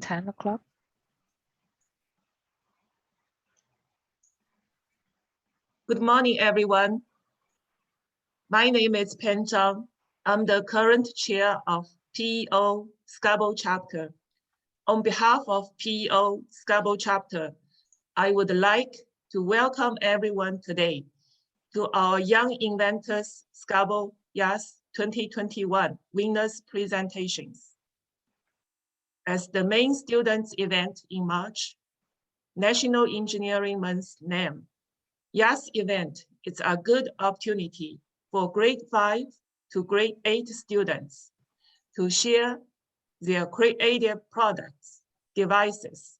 10 o'clock. Good morning, everyone. My name is Prajan. I'm the current chair of PEO Scarborough Chapter. On behalf of PEO Scarborough Chapter, I would like to welcome everyone today to our Young Inventors Scarborough YIS 2021 winners presentations. As the main students event in March, National Engineering Month's name, YIS event is a good opportunity for grade 5 to grade 8 students to share their creative products, devices,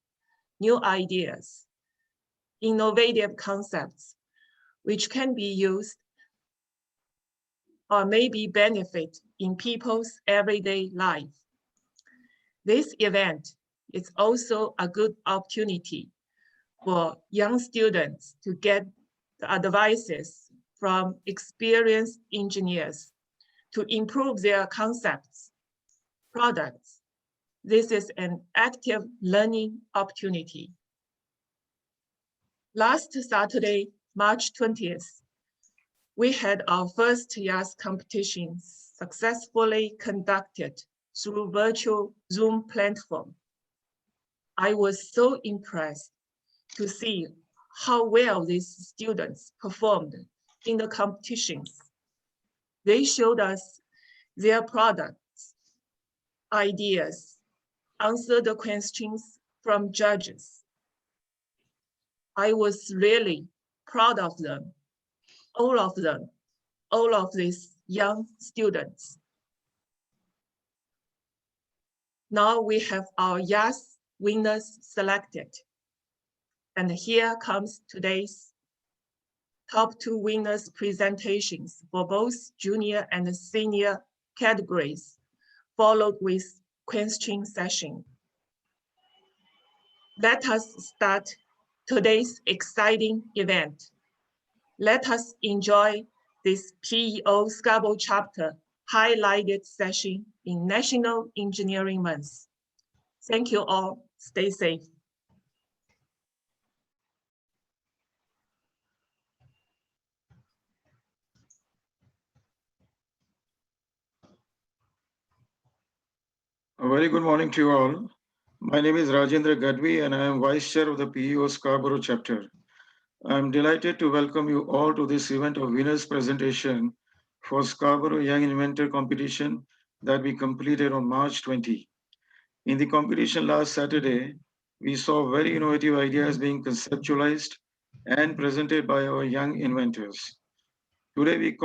new ideas, innovative concepts, which can be used or maybe benefit in people's everyday life. This event is also a good opportunity for young students to get the advices from experienced engineers to improve their concepts, products. This is an active learning opportunity. Last Saturday, March 20th, we had our first YIS competition successfully conducted through virtual Zoom platform. I was so impressed to see how well these students performed in the competitions. They showed us their products, ideas, answered the questions from judges. I was really proud of them, all of these young students. Now we have our YIS winners selected. And here comes today's top 2 winners presentations for both junior and senior categories, followed with question session. Let us start today's exciting event. Let us enjoy this PEO Scarborough chapter highlighted session in National Engineering Month. Thank you all. Stay safe. A very good morning to you all. My name is Rajendra Gadvi and I am Vice Chair of the PEO Scarborough Chapter. I'm delighted to welcome you all to this event of winners presentation for Scarborough Young Inventor competition that we completed on March 20. In the competition last Saturday, we saw very innovative ideas being conceptualized and presented by our young inventors. Today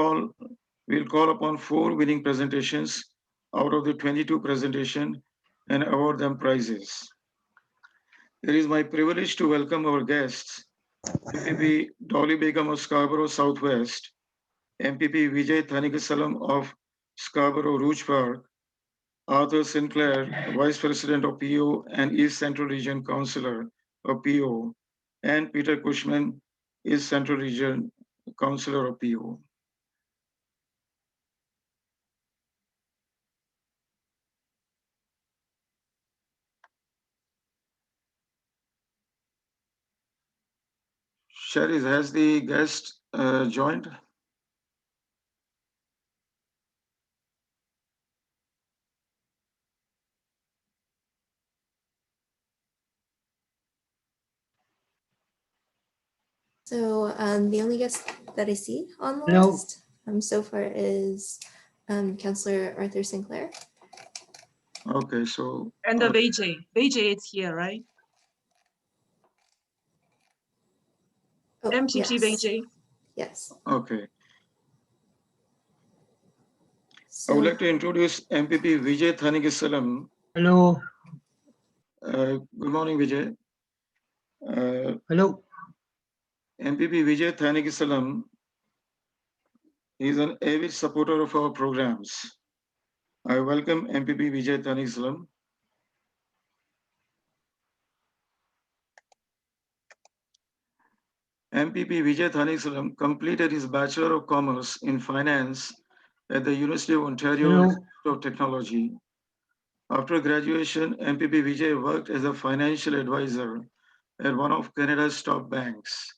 we'll call upon 4 winning presentations out of the 22 presentation and award them prizes. It is my privilege to welcome our guests, MPP Dolly Begum of Scarborough Southwest, MPP Vijay Thanikasalam of Scarborough Rouge Park, Arthur Sinclair, Vice President of PEO and East Central Region Councillor of PEO, and Peter Cushman, East Central Region Councillor of PEO. Sherry, has the guest joined? So the only guest that I see on the list so far is Councillor Arthur Sinclair. Okay, so. And the Vijay is here, right? Oh, MPP yes. Vijay. Yes. Okay. So, I would like to introduce MPP Vijay Thanikasalam. Hello. Good morning, Vijay. Hello. MPP Vijay Thanikasalam is an avid supporter of our programs. I welcome MPP Vijay Thanikasalam. MPP Vijay Thanikasalam completed his Bachelor of Commerce in Finance at the University of Ontario Institute of Technology. After graduation, MPP Vijay worked as a financial advisor at one of Canada's top banks.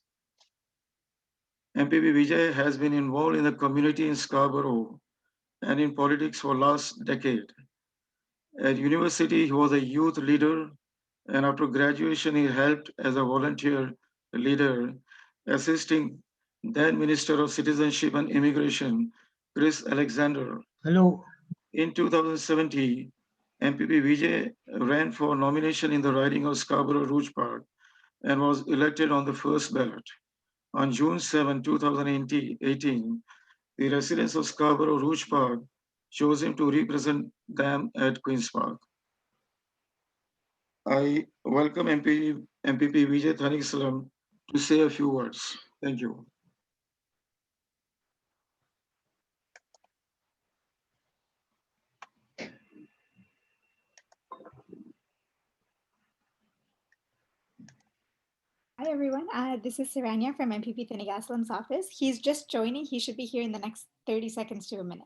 MPP Vijay has been involved in the community in Scarborough and in politics for last decade. At university, he was a youth leader, and after graduation, he helped as a volunteer leader, assisting then Minister of Citizenship and Immigration, Chris Alexander. Hello. In 2017, MPP Vijay ran for nomination in the riding of Scarborough Rouge Park and was elected on the first ballot. On June 7, 2018, the residents of Scarborough Rouge Park chose him to represent them at Queen's Park. I welcome MPP Vijay Thaniksalam to say a few words. Thank you. Hi, everyone. This is Saranya from MPP Thanigasalam's office. He's just joining. He should be here in the next 30 seconds to a minute.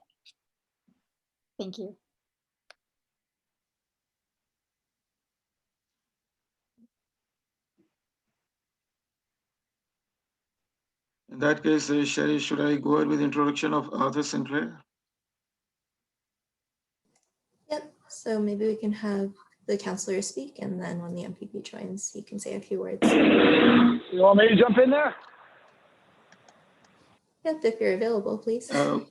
Thank you. In that case, Sherry, should I go ahead with the introduction of Arthur Sinclair? Yep, so maybe we can have the counselor speak, and then when the MPP joins, he can say a few words. You want me to jump in there? Yep, if you're available, please. So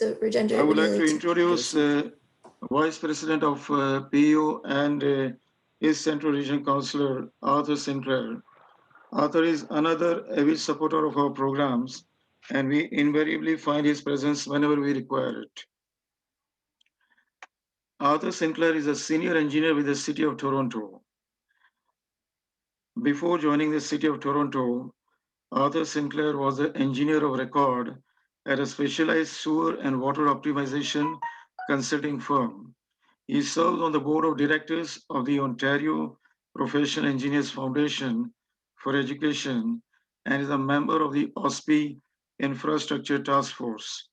Rajendra, I would like to introduce Vice President of PEO and his Central Region Councillor, Arthur Sinclair. Arthur is another avid supporter of our programs, and we invariably find his presence whenever we require it. Arthur Sinclair is a senior engineer with the City of Toronto. Before joining the City of Toronto, Arthur Sinclair was the engineer of record at a specialized sewer and water optimization consulting firm. He serves on the board of directors of the Ontario Professional Engineers Foundation for Education and is a member of the OSPI Infrastructure Task Force.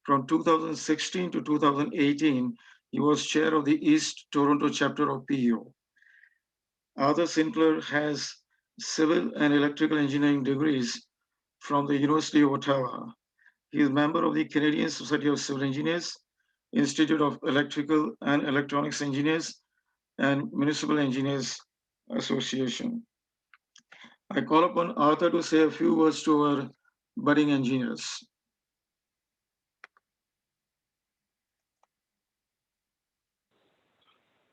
From 2016 to 2018, he was chair of the East Toronto chapter of PEO. Arthur Sinclair has civil and electrical engineering degrees from the University of Ottawa. He is a member of the Canadian Society of Civil Engineers, Institute of Electrical and Electronics Engineers, and Municipal Engineers Association. I call upon Arthur to say a few words to our budding engineers.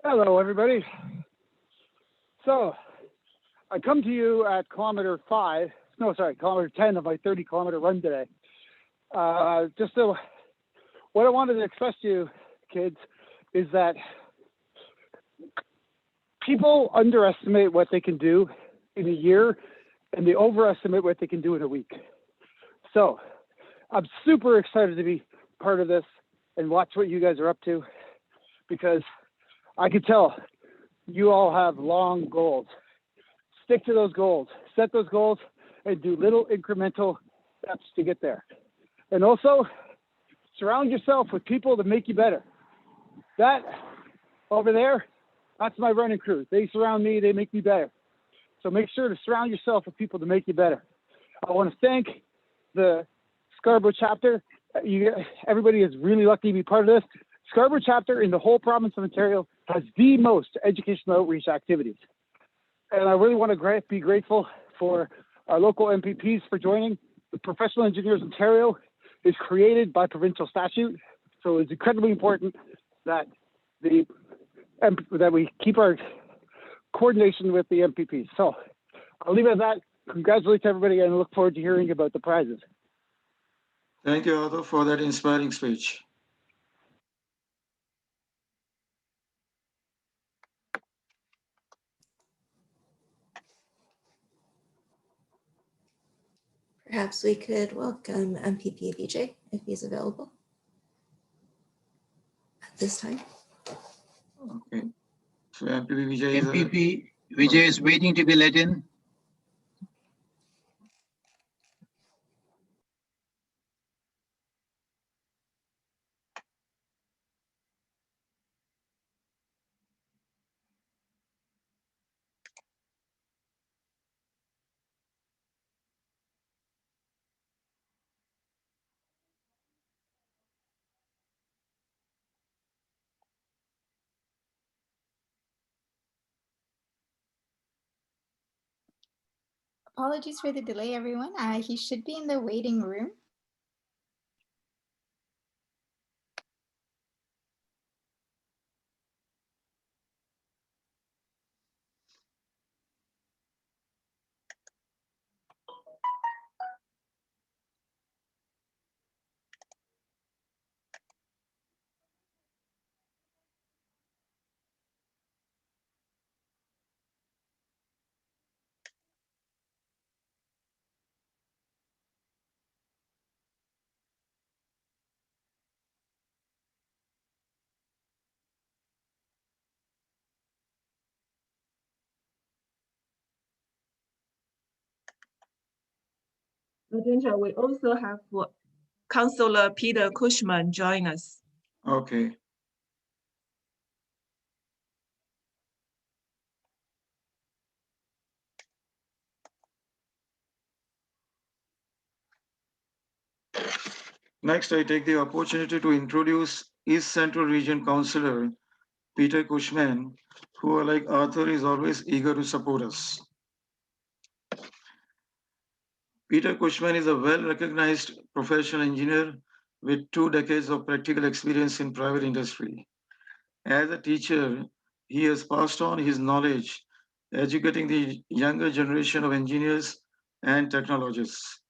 Hello, everybody. So I come to you at kilometer 10 of my 30-kilometer run today. What I wanted to express to you, kids, is that people underestimate what they can do in a year, and they overestimate what they can do in a week. So I'm super excited to be part of this and watch what you guys are up to, because I can tell you all have long goals. Stick to those goals, set those goals, and do little incremental steps to get there. And also, surround yourself with people that make you better. That over there, that's my running crew. They surround me, they make me better. So make sure to surround yourself with people to make you better. I want to thank the Scarborough chapter. Everybody is really lucky to be part of this. Scarborough chapter in the whole province of Ontario has the most educational outreach activities. And I really want to be grateful for our local MPPs for joining. The Professional Engineers Ontario is created by provincial statute. So it's incredibly important that we keep our coordination with the MPPs. So I'll leave it at that. Congratulations, everybody, and I look forward to hearing about the prizes. Thank you, Arthur, for that inspiring speech. Perhaps we could welcome MPP Vijay if he's available at this time. Okay. So MPP Vijay MPP Vijay is waiting to be let in. Apologies for the delay, everyone. He should be in the waiting room. Rajendra, we also have Counselor Peter Cushman join us. Okay. Next, I take the opportunity to introduce East Central Region Councillor Peter Cushman, who, like Arthur, is always eager to support us. Peter Cushman is a well-recognized professional engineer with 2 decades of practical experience in private industry. As a teacher, he has passed on his knowledge, educating the younger generation of engineers and technologists.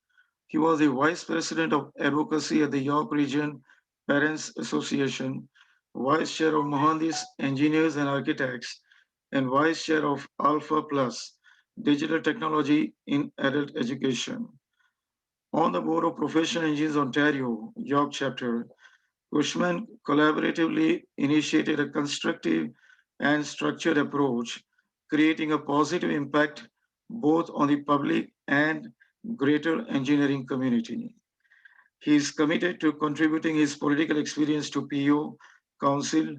He was the Vice President of Advocacy at the York Region Parents Association, Vice Chair of Mohandis Engineers and Architects, and Vice Chair of Alpha Plus, Digital Technology in Adult Education. On the board of Professional Engineers Ontario, York Chapter, Cushman collaboratively initiated a constructive and structured approach, creating a positive impact both on the public and greater engineering community. He is committed to contributing his political experience to PEO Council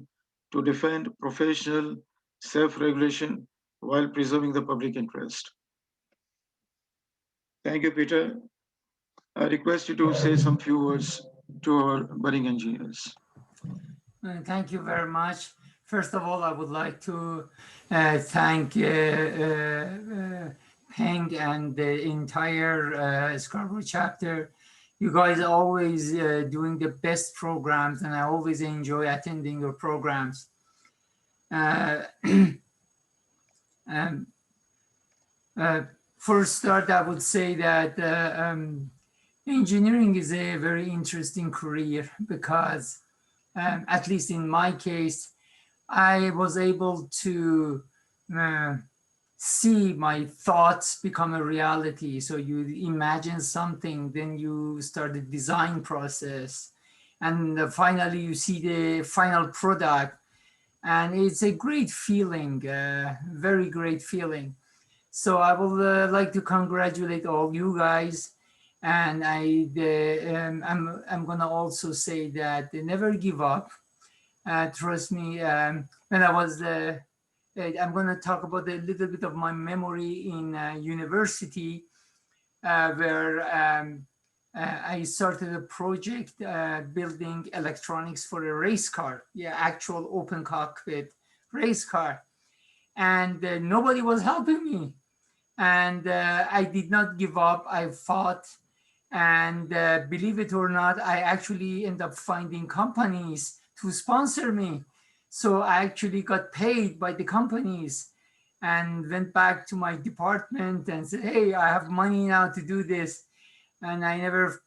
to defend professional self-regulation while preserving the public interest. Thank you, Peter. I request you to say some few words to our budding engineers. Thank you very much. First of all, I would like to thank Peng and the entire Scarborough chapter. You guys are always doing the best programs, and I always enjoy attending your programs. For start, I would say that engineering is a very interesting career because at least in my case, I was able to see my thoughts become a reality. So you imagine something, then you start the design process, and finally you see the final product. And it's a great feeling, very great feeling. So I would like to congratulate all you guys. And I'm gonna also say that they never give up. Trust me, when I was, I'm gonna talk about a little bit of my memory in university where I started a project building electronics for a race car, actual open cockpit race car. And nobody was helping me. And I did not give up, I fought. And believe it or not, I actually ended up finding companies to sponsor me. So I actually got paid by the companies and went back to my department and said, hey, I have money now to do this. And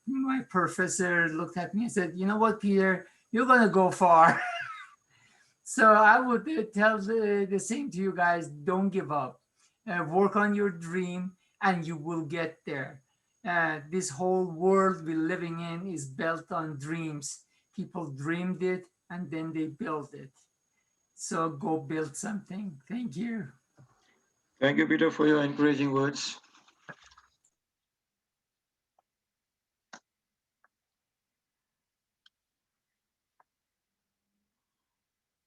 my professor looked at me and said, you know what, Peter, you're gonna go far. So I would tell the same to you guys, don't give up. Work on your dream and you will get there. This whole world we're living in is built on dreams. People dreamed it and then they built it. So go build something. Thank you. Thank you, Peter, for your encouraging words.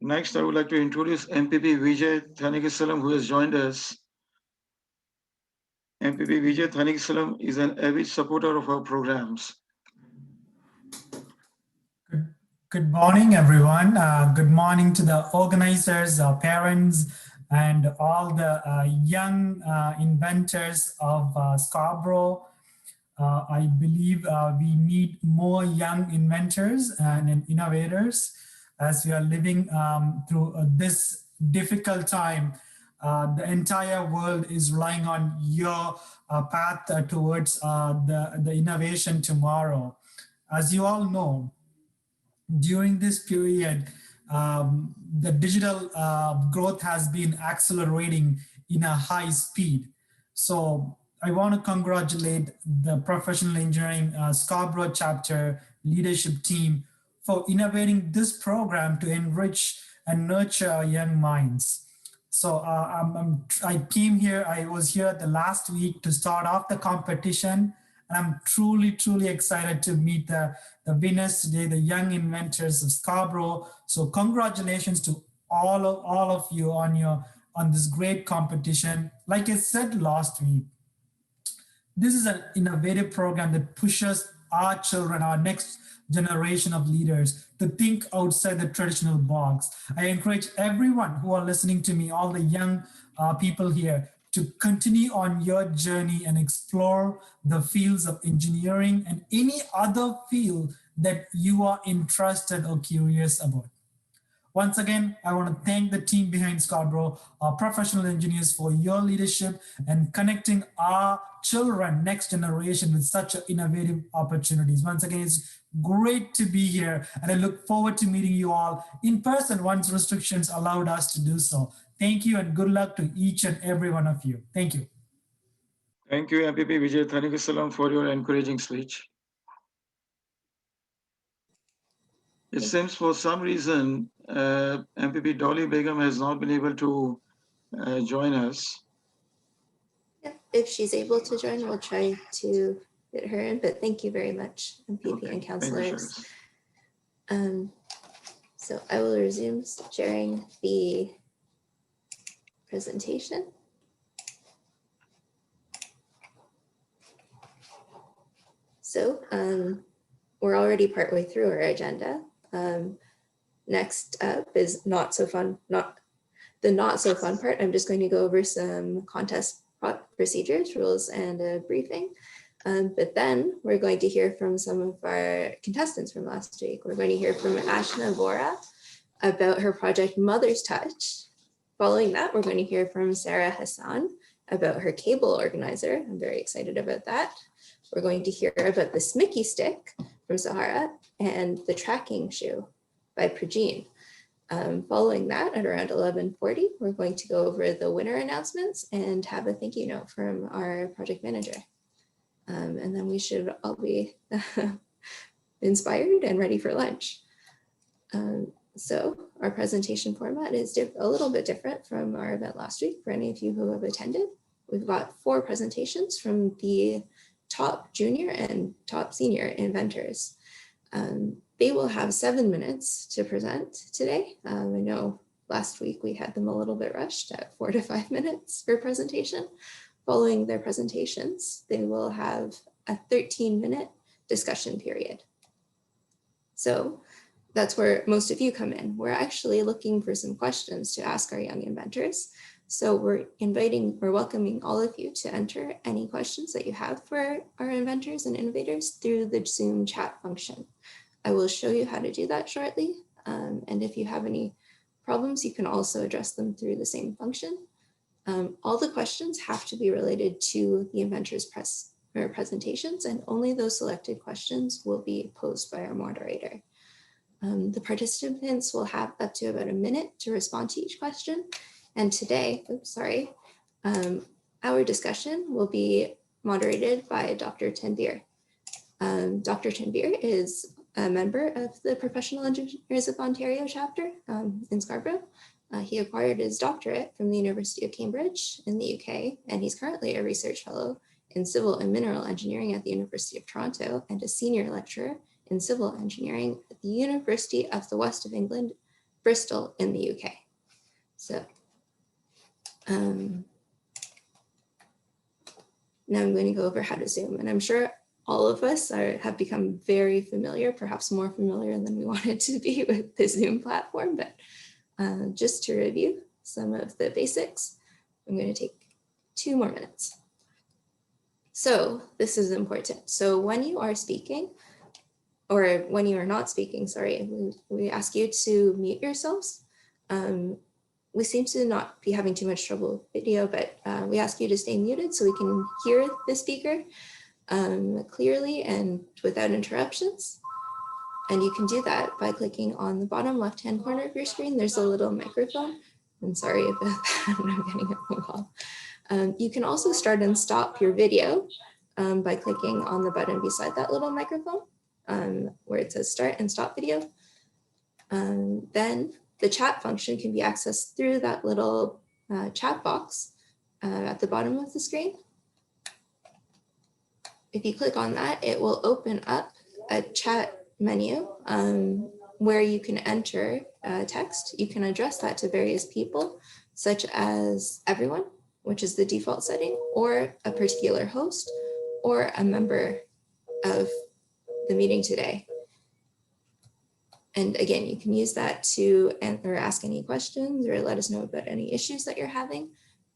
Next, I would like to introduce MPP Vijay Thanigasalam, who has joined us. MPP Vijay Thanigasalam is an avid supporter of our programs. Good morning, everyone. Good morning to the organizers, our parents, and all the young inventors of Scarborough. I believe we need more young inventors and innovators as we are living through this difficult time. The entire world is relying on your path towards the innovation tomorrow. As you all know, during this period, the digital growth has been accelerating in a high speed. So I want to congratulate the Professional Engineering Scarborough chapter leadership team for innovating this program to enrich and nurture young minds. So I came here, I was here the last week to start off the competition. And I'm truly excited to meet the winners today, the young inventors of Scarborough. So congratulations to all of you on this great competition. Like I said last week, this is an innovative program that pushes our children, our next generation of leaders, to think outside the traditional box. I encourage everyone who are listening to me, all the young people here, to continue on your journey and explore the fields of engineering and any other field that you are interested or curious about. Once again, I want to thank the team behind Scarborough, our professional engineers, for your leadership and connecting our children, next generation, with such innovative opportunities. Once again, it's great to be here, and I look forward to meeting you all in person once restrictions allowed us to do so. Thank you, and good luck to each and every one of you. Thank you. Thank you, MPP Vijay Thanikasalam, for your encouraging speech. It seems for some reason, MPP Dolly Begum has not been able to join us. Yeah, if she's able to join, we'll try to get her in, but thank you very much, MPP and counselors. So I will resume sharing the presentation. So we're already partway through our agenda. Next up is not so fun part. I'm just going to go over some contest procedures, rules, and a briefing. But then we're going to hear from some of our contestants from last week. We're going to hear from Asha Navora about her project Mother's Touch. Following that, we're going to hear from Sarah Hassan about her cable organizer. I'm very excited about that. We're going to hear about the Smicky Stick from Sahara and the tracking shoe by Prajan. Following that, at around 11:40, we're going to go over the winner announcements and have a thank you note from our project manager. And then we should all be inspired and ready for lunch. So our presentation format is a little bit different from our event last week. For any of you who have attended, we've got 4 presentations from the top junior and top senior inventors. They will have 7 minutes to present today. I know last week we had them a little bit rushed at 4 to 5 minutes per presentation. Following their presentations, they will have a 13-minute discussion period. So that's where most of you come in. We're actually looking for some questions to ask our young inventors. So we're welcoming all of you to enter any questions that you have for our inventors and innovators through the Zoom chat function. I will show you how to do that shortly. And if you have any problems, you can also address them through the same function. All the questions have to be related to the inventors' presentations, and only those selected questions will be posed by our moderator. The participants will have up to about a minute to respond to each question. And today, our discussion will be moderated by Dr. Tanvir. Dr. Tanvir is a member of the Professional Engineers of Ontario chapter in Scarborough. He acquired his doctorate from the University of Cambridge in the UK, and he's currently a research fellow in civil and mineral engineering at the University of Toronto and a senior lecturer in civil engineering at the University of the West of England, Bristol in the UK. So now I'm going to go over how to Zoom, and I'm sure all of us have become very familiar, perhaps more familiar than we wanted to be with the Zoom platform, but just to review, some of the basics. I'm going to take 2 more minutes. So this is important. So when you are speaking, or when you are not speaking, sorry, we ask you to mute yourselves. We seem to not be having too much trouble with video, but we ask you to stay muted so we can hear the speaker clearly and without interruptions. And you can do that by clicking on the bottom left-hand corner of your screen. There's a little microphone. I'm sorry about that, I'm getting a phone call. You can also start and stop your video by clicking on the button beside that little microphone where it says start and stop video. Then the chat function can be accessed through that little chat box at the bottom of the screen. If you click on that, it will open up a chat menu where you can enter text. You can address that to various people, such as everyone, which is the default setting, or a particular host, or a member of the meeting today. And again, you can use that to ask any questions or let us know about any issues that you're having,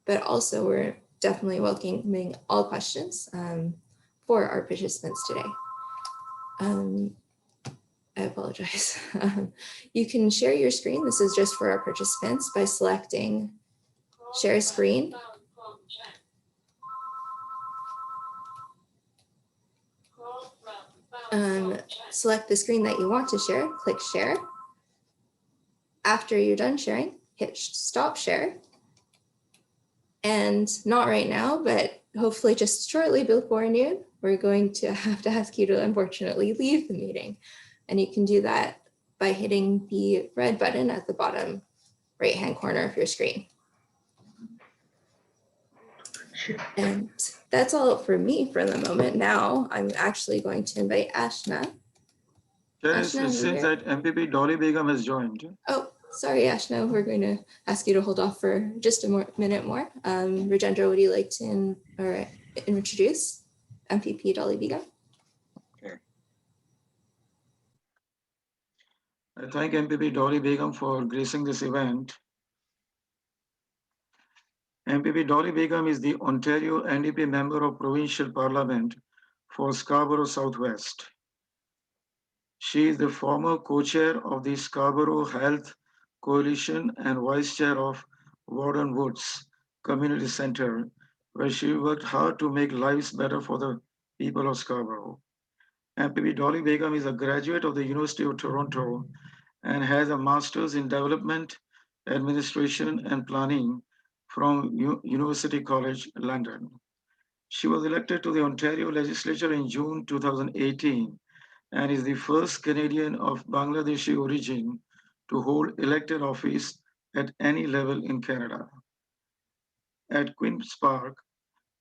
but also we're definitely welcoming all questions for our participants today. I apologize. You can share your screen. This is just for our participants by selecting share screen. Select the screen that you want to share, click share. After you're done sharing, hit stop share. And not right now, but hopefully just shortly before noon, we're going to have to ask you to unfortunately leave the meeting. And you can do that by hitting the red button at the bottom right-hand corner of your screen. And that's all for me for the moment. Now I'm actually going to invite Ashna. It seems that MPP Dolly Begum has joined. Oh, sorry, Ashna. We're going to ask you to hold off for just a minute more. Rajendra, would you like to introduce MPP Dolly Begum? Okay. I thank MPP Dolly Begum for gracing this event. MPP Dolly Begum is the Ontario NDP Member of Provincial Parliament for Scarborough Southwest. She is the former co-chair of the Scarborough Health Coalition and vice chair of Warden Woods Community Center, where she worked hard to make lives better for the people of Scarborough. MPP Dolly Begum is a graduate of the University of Toronto and has a master's in development, administration, and planning from University College London. She was elected to the Ontario legislature in June 2018 and is the first Canadian of Bangladeshi origin to hold elected office at any level in Canada. At Queen's Park,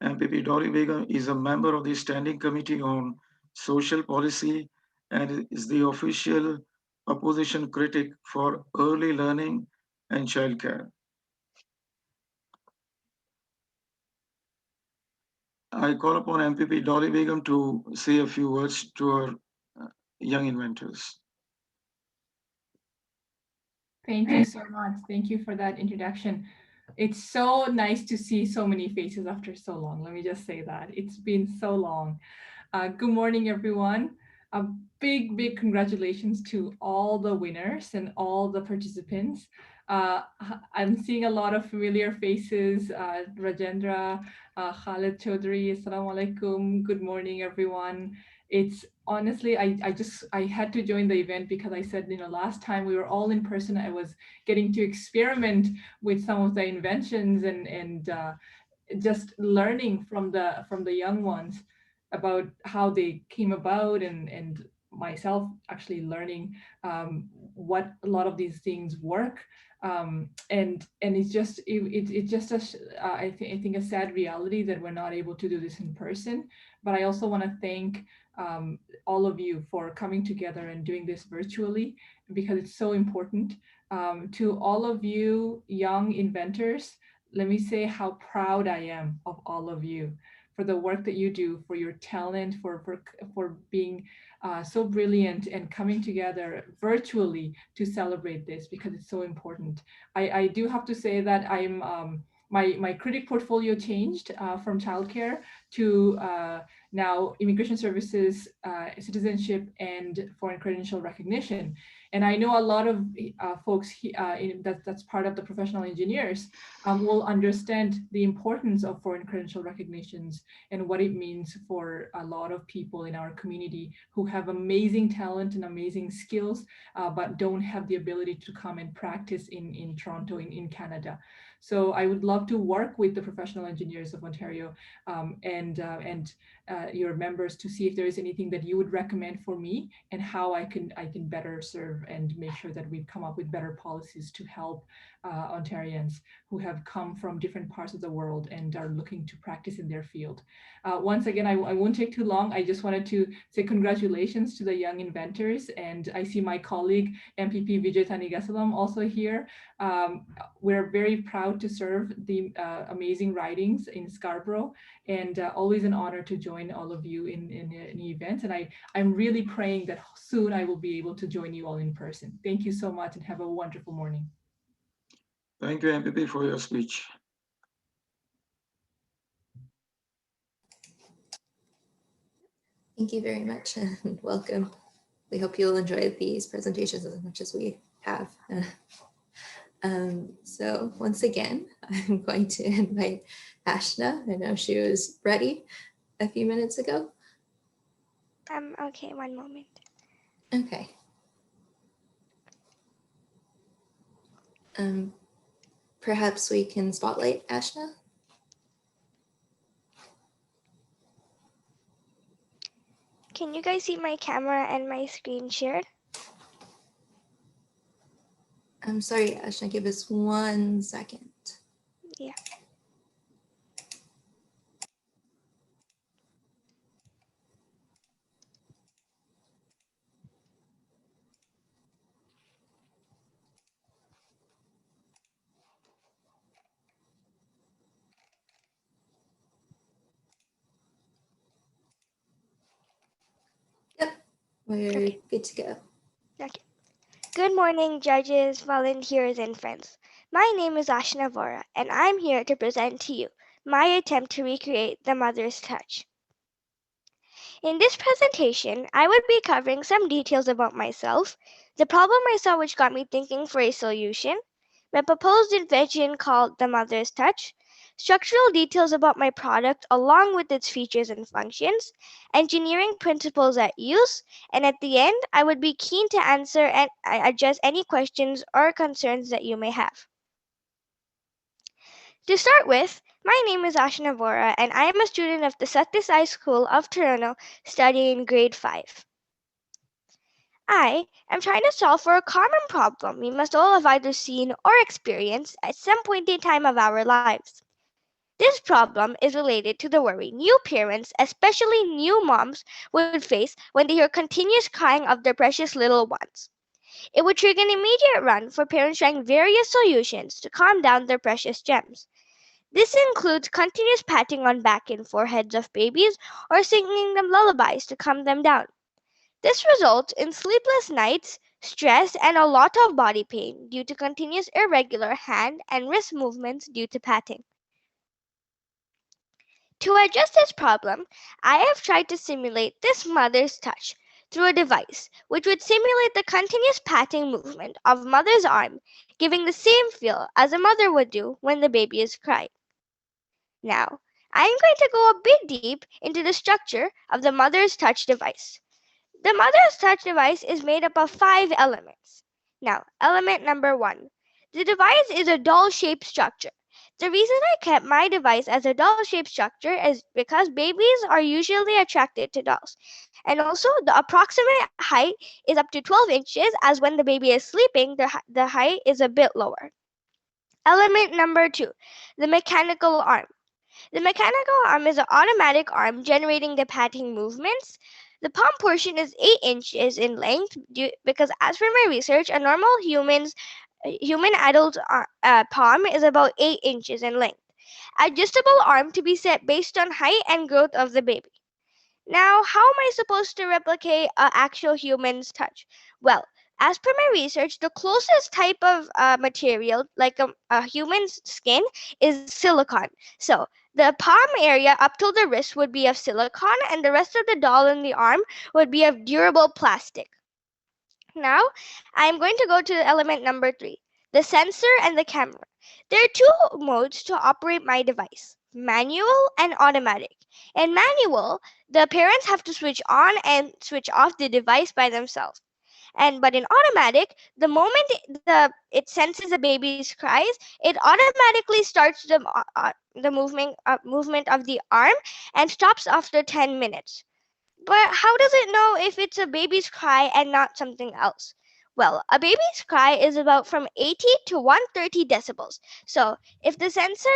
MPP Dolly Begum is a member of the Standing Committee on Social Policy and is the official opposition critic for early learning and childcare. I call upon MPP Dolly Begum to say a few words to our young inventors. Thank you so much. Thank you for that introduction. It's so nice to see so many faces after so long. Let me just say that. It's been so long. Good morning, everyone. A big congratulations to all the winners and all the participants. I'm seeing a lot of familiar faces. Rajendra, Khaled Chaudhary, Assalamu alaikum. Good morning, everyone. It's honestly, I had to join the event because I said, last time we were all in person, I was getting to experiment with some of the inventions and just learning from the young ones about how they came about and myself actually learning what a lot of these things work. And it's just I think a sad reality that we're not able to do this in person. But I also want to thank all of you for coming together and doing this virtually because it's so important. To all of you young inventors, let me say how proud I am of all of you for the work that you do, for your talent, for being so brilliant and coming together virtually to celebrate this because it's so important. I do have to say that my credit portfolio changed from childcare to now immigration services, citizenship, and foreign credential recognition. And I know a lot of folks that's part of the professional engineers will understand the importance of foreign credential recognitions and what it means for a lot of people in our community who have amazing talent and amazing skills, but don't have the ability to come and practice in Toronto, in Canada. So I would love to work with the professional engineers of Ontario and your members to see if there is anything that you would recommend for me and how I can better serve and make sure that we come up with better policies to help Ontarians who have come from different parts of the world and are looking to practice in their field. Once again, I won't take too long. I just wanted to say congratulations to the young inventors. And I see my colleague, MPP Vijay Thanigasalam, also here. We're very proud to serve the amazing ridings in Scarborough, and always an honor to join all of you in events. And I'm really praying that soon I will be able to join you all in person. Thank you so much and have a wonderful morning. Thank you, MPP, for your speech. Thank you very much and welcome. We hope you'll enjoy these presentations as much as we have. So once again, I'm going to invite Ashna. I know she was ready a few minutes ago. Okay, one moment. Okay. Perhaps we can spotlight Ashna. Can you guys see my camera and my screen shared? I'm sorry, Ashna, give us 1 second. Yeah. Yep, we're Okay. good to go. Okay. Good morning, judges, volunteers, and friends. My name is Asha Navora, and I'm here to present to you my attempt to recreate the mother's touch. In this presentation, I would be covering some details about myself, the problem I saw which got me thinking for a solution, my proposed invention called the mother's touch, structural details about my product along with its features and functions, engineering principles at use, and at the end, I would be keen to answer and address any questions or concerns that you may have. To start with, my name is Asha Navora, and I am a student of the Satyasai School of Toronto studying grade 5. I am trying to solve for a common problem we must all have either seen or experienced at some point in time of our lives. This problem is related to the worry new parents, especially new moms, would face when they hear continuous crying of their precious little ones. It would trigger an immediate run for parents trying various solutions to calm down their precious gems. This includes continuous patting on back and foreheads of babies or singing them lullabies to calm them down. This results in sleepless nights, stress, and a lot of body pain due to continuous irregular hand and wrist movements due to patting. To address this problem, I have tried to simulate this mother's touch through a device which would simulate the continuous patting movement of mother's arm, giving the same feel as a mother would do when the baby is crying. Now, I am going to go a bit deep into the structure of the mother's touch device. The mother's touch device is made up of 5 elements. Now, element number 1. The device is a doll-shaped structure. The reason I kept my device as a doll-shaped structure is because babies are usually attracted to dolls. And also, the approximate height is up to 12 inches, as when the baby is sleeping, the height is a bit lower. Element number 2. The mechanical arm. The mechanical arm is an automatic arm generating the patting movements. The palm portion is 8 inches in length because, as per my research, a normal human adult palm is about 8 inches in length. Adjustable arm to be set based on height and growth of the baby. Now, how am I supposed to replicate an actual human's touch? Well, as per my research, the closest type of material, like a human's skin, is silicone. So the palm area up till the wrist would be of silicone, and the rest of the doll and the arm would be of durable plastic. Now, I'm going to go to element number 3, the sensor and the camera. There are 2 modes to operate my device, manual and automatic. In manual, the parents have to switch on and switch off the device by themselves. But in automatic, the moment it senses a baby's cries, it automatically starts the movement of the arm and stops after 10 minutes. But how does it know if it's a baby's cry and not something else? Well, a baby's cry is about from 80 to 130 decibels. So if the sensor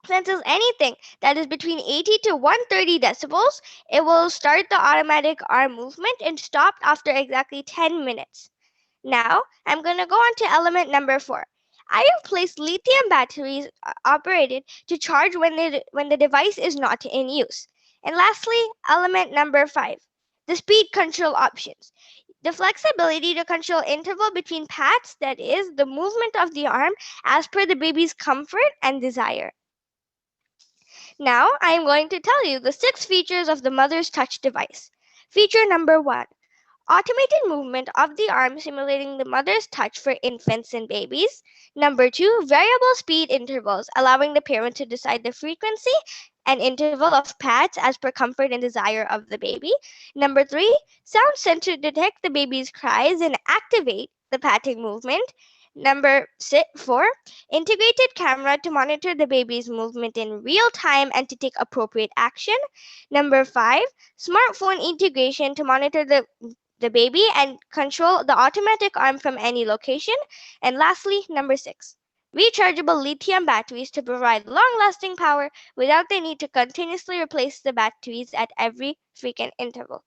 senses anything that is between 80 to 130 decibels, it will start the automatic arm movement and stop after exactly 10 minutes. Now, I'm going to go on to element number 4. I have placed lithium batteries operated to charge when the device is not in use. And lastly, element number 5, the speed control options. The flexibility to control interval between pats, that is, the movement of the arm as per the baby's comfort and desire. Now, I am going to tell you the 6 features of the mother's touch device. Feature number 1, automated movement of the arm simulating the mother's touch for infants and babies. Number 2, variable speed intervals allowing the parent to decide the frequency and interval of pats as per comfort and desire of the baby. Number 3, sound sensor to detect the baby's cries and activate the patting movement. Number 4, integrated camera to monitor the baby's movement in real time and to take appropriate action. Number 5, smartphone integration to monitor the baby and control the automatic arm from any location. And lastly, number 6, rechargeable lithium batteries to provide long-lasting power without the need to continuously replace the batteries at every frequent interval.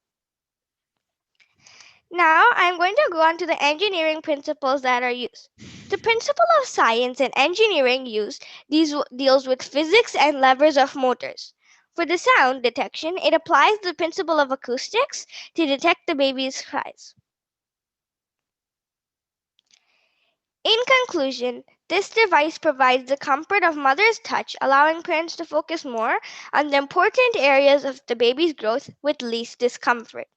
Now, I'm going to go on to the engineering principles that are used. The principle of science and engineering used deals with physics and levers of motors. For the sound detection, it applies the principle of acoustics to detect the baby's cries. In conclusion, this device provides the comfort of mother's touch, allowing parents to focus more on the important areas of the baby's growth with least discomfort.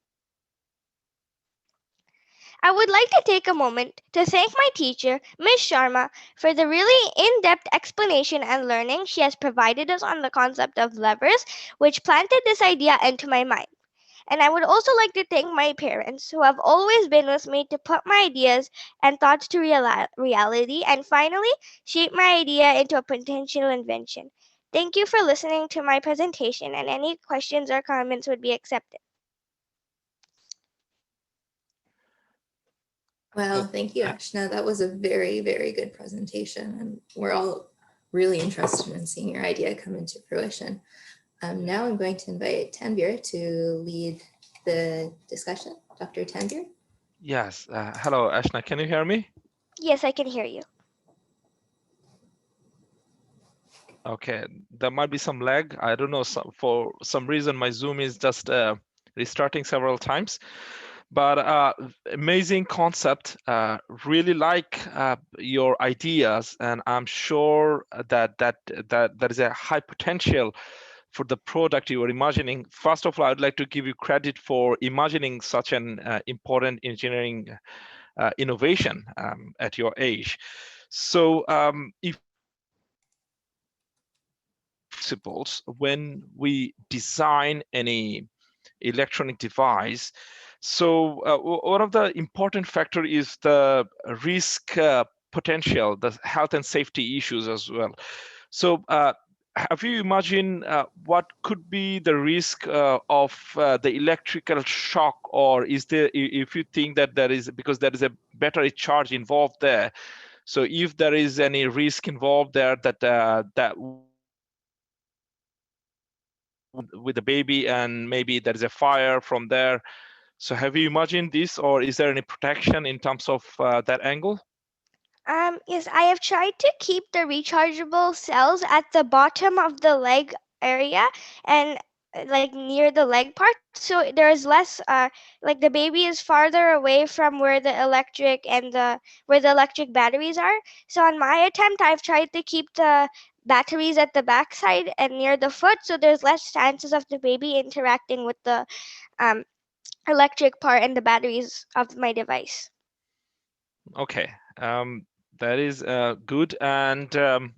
I would like to take a moment to thank my teacher, Ms. Sharma, for the really in-depth explanation and learning she has provided us on the concept of levers, which planted this idea into my mind. And I would also like to thank my parents who have always been with me to put my ideas and thoughts to reality and finally shape my idea into a potential invention. Thank you for listening to my presentation, and any questions or comments would be accepted. Well, thank you, Ashna. That was a very, very good presentation, and we're all really interested in seeing your idea come into fruition. Now I'm going to invite Tanvir to lead the discussion. Dr. Tanvir? Yes. Hello, Ashna. Can you hear me? Yes, I can hear you. Okay. There might be some lag. I don't know. For some reason, my Zoom is just restarting several times. But amazing concept. Really like your ideas, and I'm sure that there is a high potential for the product you were imagining. First of all, I'd like to give you credit for imagining such an important engineering innovation at your age. So if principles when we design any electronic device, so one of the important factor is the risk potential, the health and safety issues as well. So have you imagined what could be the risk of the electrical shock, or is there, if you think that there is, because there is a battery charge involved there, so if there is any risk involved there that with the baby and maybe there is a fire from there, so have you imagined this, or is there any protection in terms of that angle? Yes, I have tried to keep the rechargeable cells at the bottom of the leg area, and like near the leg part, so there's less like the baby is farther away from where the electric batteries are. So on my attempt, I've tried to keep the batteries at the backside and near the foot, so there's less chances of the baby interacting with the um, electric part and the batteries of my device. Okay, that is good. And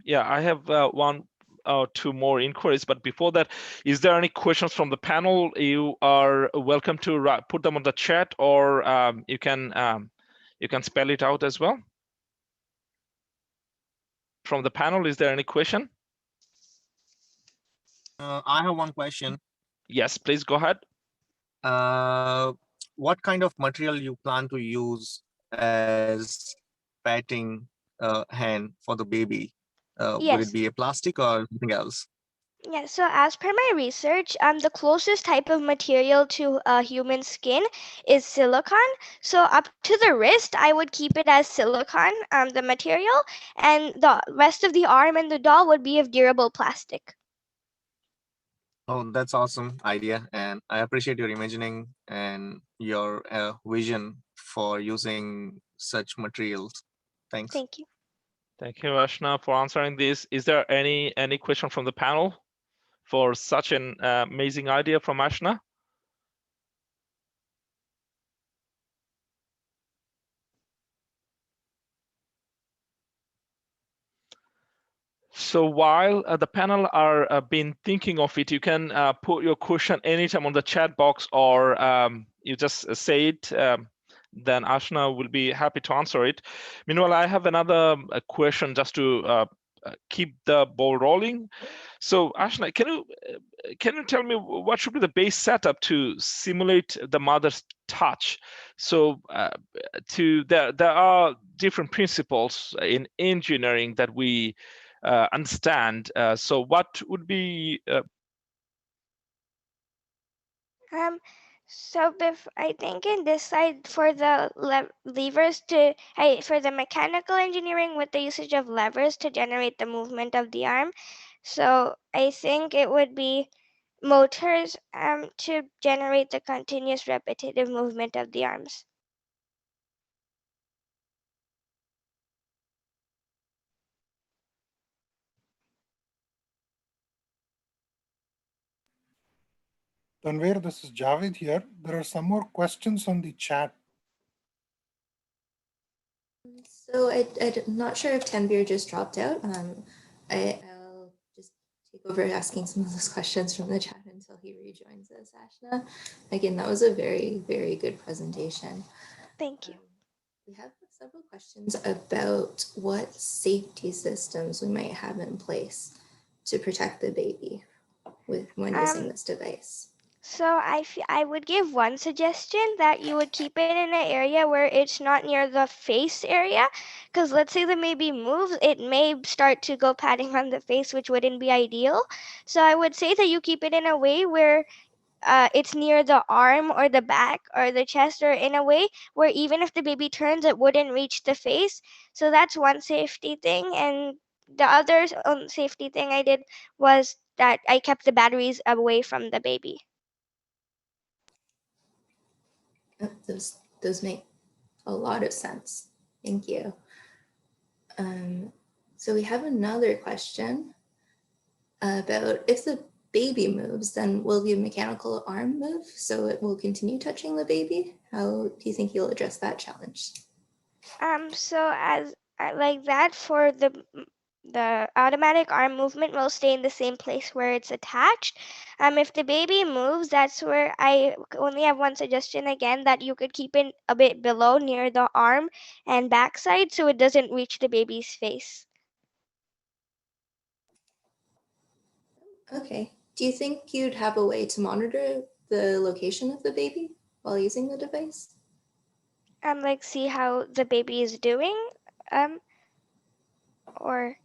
yeah, I have one or two more inquiries. But before that, is there any questions from the panel? You are welcome to put them on the chat, or you can spell it out as well. From the panel, is there any question? I have one question. Yes, please go ahead. What kind of material you plan to use as patting hand for the baby? Would Yes. it be a plastic or something else? Yeah, so as per my research, the closest type of material to human skin is silicone. So up to the wrist, I would keep it as silicone, the material, and the rest of the arm and the doll would be of durable plastic. Oh, that's awesome idea. And I appreciate your imagining and your vision for using such materials. Thanks. Thank you. Thank you, Ashna, for answering this. Is there any question from the panel for such an amazing idea from Ashna? So while the panel are been thinking of it, you can put your question anytime on the chat box, or you just say it. Then Ashna will be happy to answer it. Meanwhile, I have another question just to keep the ball rolling. So Ashna, can you tell me what should be the base setup to simulate the mother's touch? So there are different principles in engineering that we understand. So what would be So I think in this side for the levers for the mechanical engineering with the usage of levers to generate the movement of the arm. So I think it would be motors to generate the continuous repetitive movement of the arms. Tanvir, this is Javed here. There are some more questions on the chat. So I'm not sure if Tanvir just dropped out. I'll just take over asking some of those questions from the chat until he rejoins us, Ashna. Again, that was a very, very good presentation. Thank you. We have several questions about what safety systems we might have in place to protect the baby when using this device. So I would give one suggestion that you would keep it in an area where it's not near the face area, because let's say the baby moves, it may start to go patting on the face, which wouldn't be ideal. So I would say that you keep it in a way where it's near the arm or the back or the chest, or in a way where even if the baby turns, it wouldn't reach the face. So that's one safety thing. And the other safety thing I did was that I kept the batteries away from the baby. Those make a lot of sense. Thank you. So we have another question about if the baby moves, then will the mechanical arm move so it will continue touching the baby? How do you think you'll address that challenge? So as like that, for the automatic arm movement will stay in the same place where it's attached. If the baby moves, that's where I only have one suggestion again, that you could keep it a bit below near the arm and backside so it doesn't reach the baby's face. Okay. Do you think you'd have a way to monitor the location of the baby while using the device? Like see how the baby is doing, or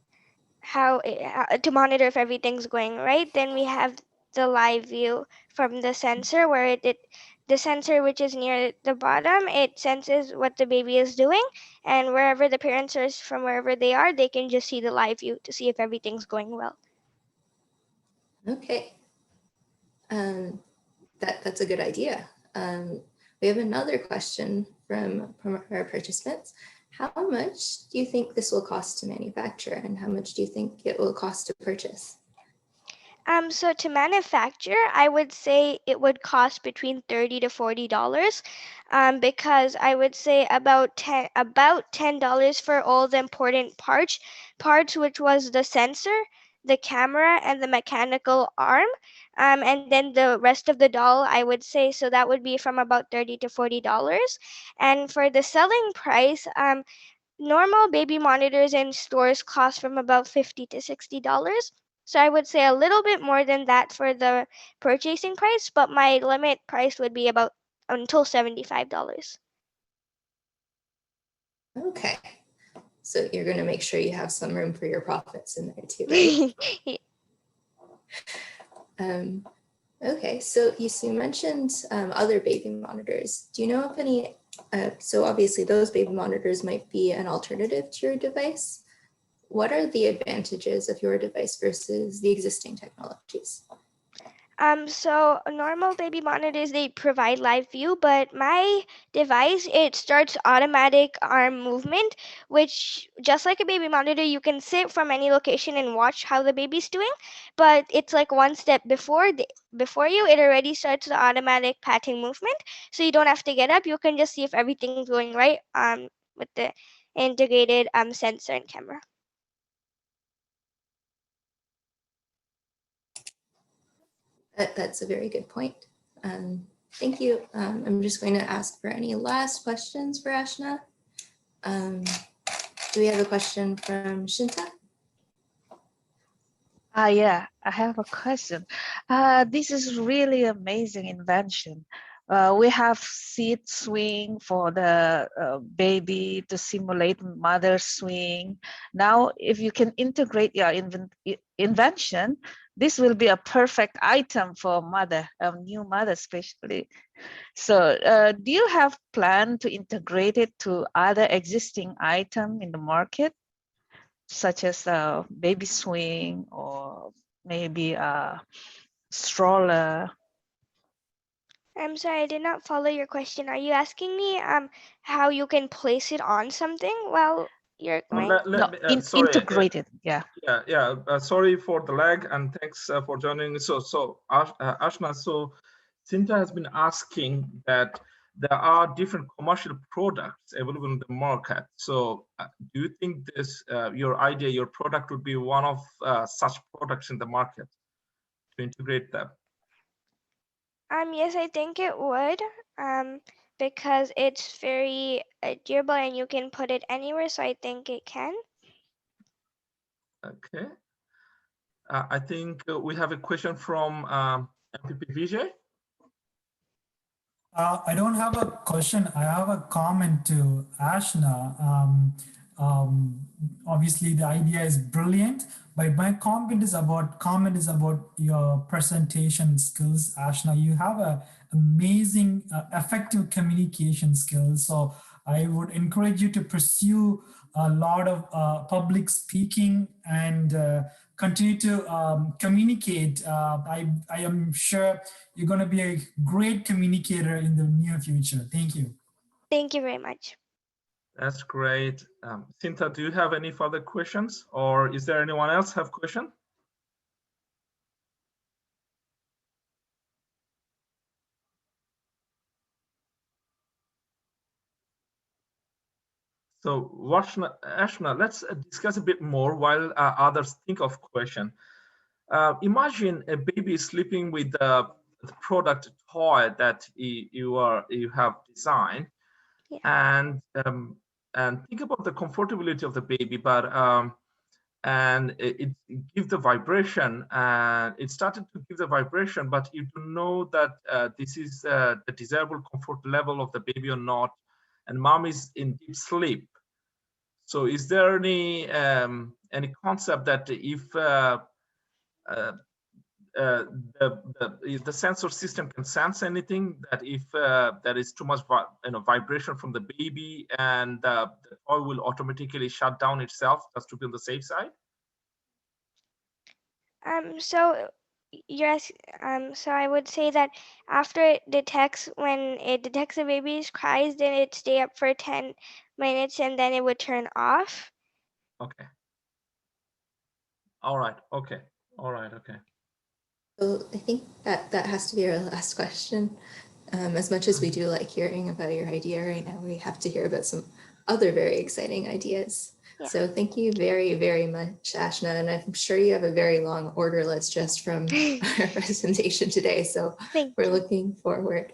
how to monitor if everything's going right. Then we have the live view from the sensor, where the sensor, which is near the bottom, it senses what the baby is doing, and wherever the parents are from, wherever they are, they can just see the live view to see if everything's going well. Okay. That's a good idea. We have another question from our participants. How much do you think this will cost to manufacture, and how much do you think it will cost to purchase? So to manufacture, I would say it would cost between $30 to $40, because I would say about $10 for all the important parts, which was the sensor, the camera, and the mechanical arm, and then the rest of the doll, I would say, so that would be from about $30 to $40. And for the selling price, normal baby monitors in stores cost from about $50 to $60. So I would say a little bit more than that for the purchasing price, but my limit price would be about until $75. Okay. So you're going to make sure you have some room for your profits in there too, right? Okay, so you mentioned other baby monitors. Do you know of any, so obviously those baby monitors might be an alternative to your device. What are the advantages of your device versus the existing technologies? So normal baby monitors, they provide live view, but my device, it starts automatic arm movement, which just like a baby monitor, you can sit from any location and watch how the baby's doing, but it's like one step before you, it already starts the automatic patting movement, so you don't have to get up. You can just see if everything's going right with the integrated sensor and camera. That's a very good point. Thank you. I'm just going to ask for any last questions for Ashna. Do we have a question from Shinta? Yeah, I have a question. This is really amazing invention. We have seat swing for the baby to simulate mother swing. Now, if you can integrate your invention, this will be a perfect item for mother, a new mother especially. So do you have plan to integrate it to other existing item in the market, such as a baby swing or maybe a stroller? I'm sorry, I did not follow your question. Are you asking me how you can place it on something while you're going? Integrated, yeah. Sorry for the lag, and thanks for joining. Ashna, so Cinta has been asking that there are different commercial products available in the market. So do you think this, your product would be one of such products in the market to integrate them? Yes, I think it would, because it's very durable and you can put it anywhere, so I think it can. Okay. I think we have a question from MPP Vijay. I don't have a question. I have a comment to Ashna. Obviously, the idea is brilliant, but my comment is about your presentation skills, Ashna. You have a amazing, effective communication skills. So I would encourage you to pursue a lot of public speaking and continue to communicate. I am sure you're going to be a great communicator in the near future. Thank you. Thank you very much. That's great. Cinta, do you have any further questions, or is there anyone else have question? So Ashna, let's discuss a bit more while others think of question. Imagine a baby sleeping with the product toy that you have designed, yeah. And think about the comfortability of the baby, but and it gives the vibration, and it started to give the vibration, but you don't know that this is the desirable comfort level of the baby or not, and mom is in deep sleep. So is there any concept that if the sensor system can sense anything, that if there is too much vibration from the baby, and the toy will automatically shut down itself just to be on the safe side? So Yes, so I would say that after it detects, when it detects the baby's cries, then it'd stay up for 10 minutes and then it would turn off. Okay. All right. Okay. All right. Okay. So I think that has to be our last question. As much as we do like hearing about your idea right now, we have to hear about some other very exciting ideas. Yeah. So thank you very, very much, Ashna. And I'm sure you have a very long order list just from our presentation today. So we're looking forward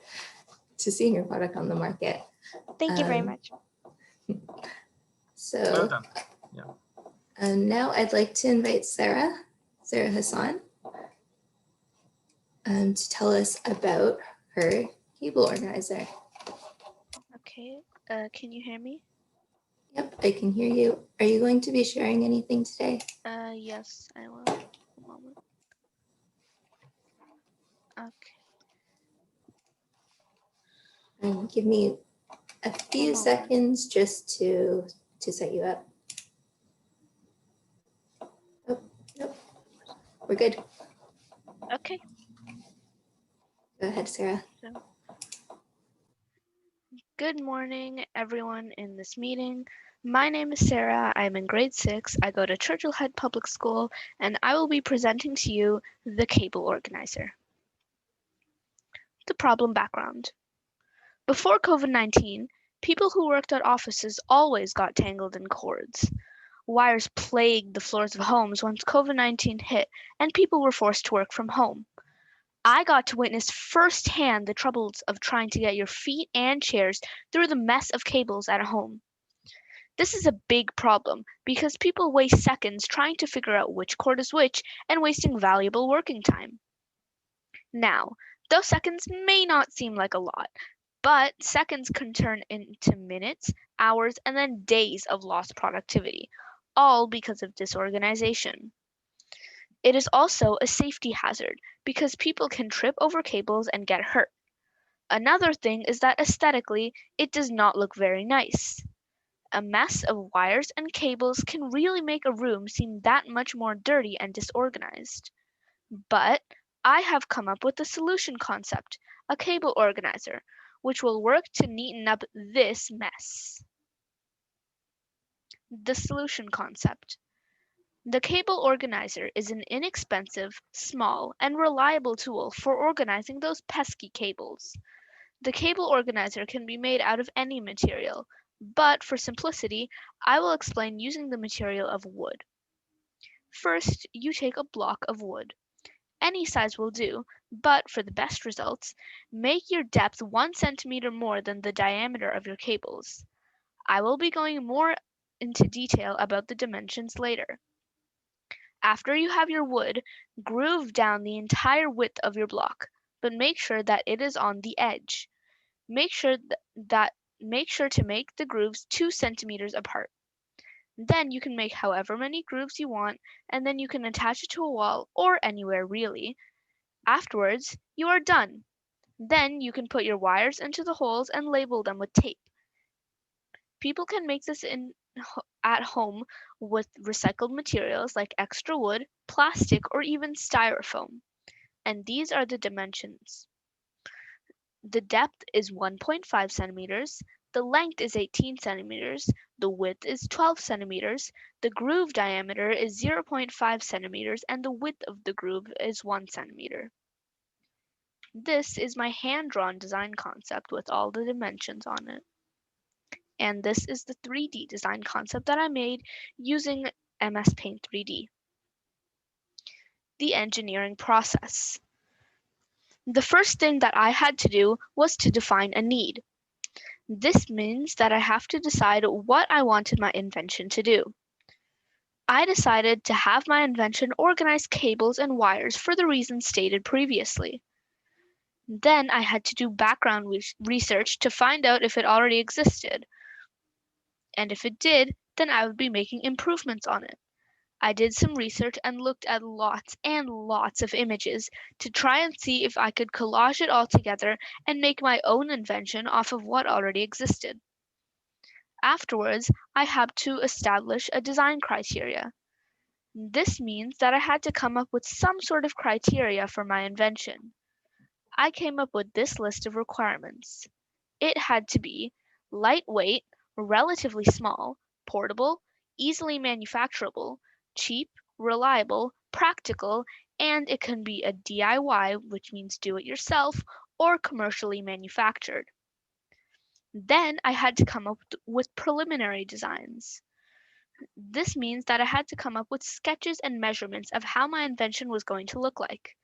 to seeing your product on the market. Thank you very much. So Well done. Yeah. Now I'd like to invite Sarah Hassan, to tell us about her cable organizer. Okay, can you hear me? Yep, I can hear you. Are you going to be sharing anything today? Yes, I will. A moment. Okay. Give me a few seconds just to set you up. Oh, nope. We're good. Okay. Go ahead, Sarah. So, good morning, everyone in this meeting. My name is Sarah. I'm in grade 6. I go to Churchill Head Public School, and I will be presenting to you the cable organizer. The problem background. Before COVID-19, people who worked at offices always got tangled in cords. Wires plagued the floors of homes once COVID-19 hit and people were forced to work from home. I got to witness firsthand the troubles of trying to get your feet and chairs through the mess of cables at home. This is a big problem because people waste seconds trying to figure out which cord is which and wasting valuable working time. Now, those seconds may not seem like a lot, but seconds can turn into minutes, hours, and then days of lost productivity, all because of disorganization. It is also a safety hazard because people can trip over cables and get hurt. Another thing is that aesthetically, it does not look very nice. A mess of wires and cables can really make a room seem that much more dirty and disorganized. But I have come up with a solution concept, a cable organizer, which will work to neaten up this mess. The solution concept. The cable organizer is an inexpensive, small, and reliable tool for organizing those pesky cables. The cable organizer can be made out of any material, but for simplicity, I will explain using the material of wood. First, you take a block of wood. Any size will do, but for the best results, make your depth 1 centimeter more than the diameter of your cables. I will be going more into detail about the dimensions later. After you have your wood, groove down the entire width of your block, but make sure that it is on the edge. Make sure to make the grooves 2 centimeters apart. Then you can make however many grooves you want, and then you can attach it to a wall or anywhere really. Afterwards, you are done. Then you can put your wires into the holes and label them with tape. People can make this at home with recycled materials like extra wood, plastic, or even styrofoam. And these are the dimensions. The depth is 1.5 centimeters, the length is 18 centimeters, the width is 12 centimeters, the groove diameter is 0.5 centimeters, and the width of the groove is 1 centimeter. This is my hand-drawn design concept with all the dimensions on it. And this is the 3D design concept that I made using MS Paint 3D. The engineering process. The first thing that I had to do was to define a need. This means that I have to decide what I wanted my invention to do. I decided to have my invention organize cables and wires for the reasons stated previously. Then I had to do background research to find out if it already existed. And if it did, then I would be making improvements on it. I did some research and looked at lots and lots of images to try and see if I could collage it all together and make my own invention off of what already existed. Afterwards, I had to establish a design criteria. This means that I had to come up with some sort of criteria for my invention. I came up with this list of requirements. It had to be lightweight, relatively small, portable, easily manufacturable, cheap, reliable, practical, and it can be a DIY, which means do it yourself, or commercially manufactured. Then I had to come up with preliminary designs. This means that I had to come up with sketches and measurements of how my invention was going to look like.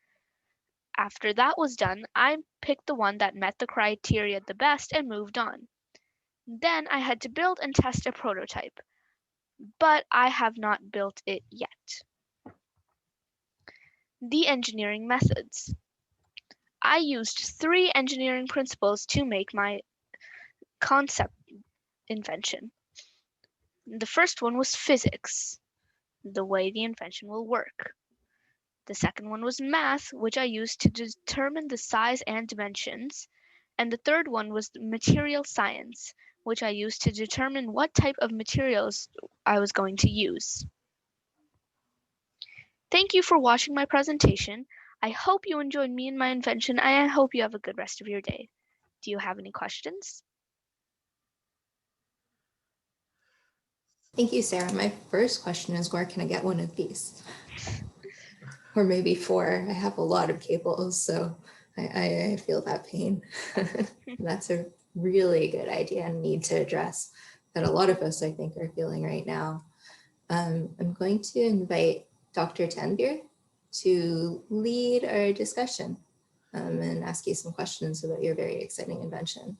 After that was done, I picked the one that met the criteria the best and moved on. Then I had to build and test a prototype, but I have not built it yet. The engineering methods. I used 3 engineering principles to make my concept invention. The first one was physics, the way the invention will work. The second one was math, which I used to determine the size and dimensions. And the third one was material science, which I used to determine what type of materials I was going to use. Thank you for watching my presentation. I hope you enjoyed me and my invention, and I hope you have a good rest of your day. Do you have any questions? Thank you, Sarah. My first question is, where can I get one of these? Or maybe 4. I have a lot of cables, so I feel that pain. That's a really good idea and need to address that a lot of us, I think, are feeling right now. I'm going to invite Dr. Tanvir to lead our discussion and ask you some questions about your very exciting invention.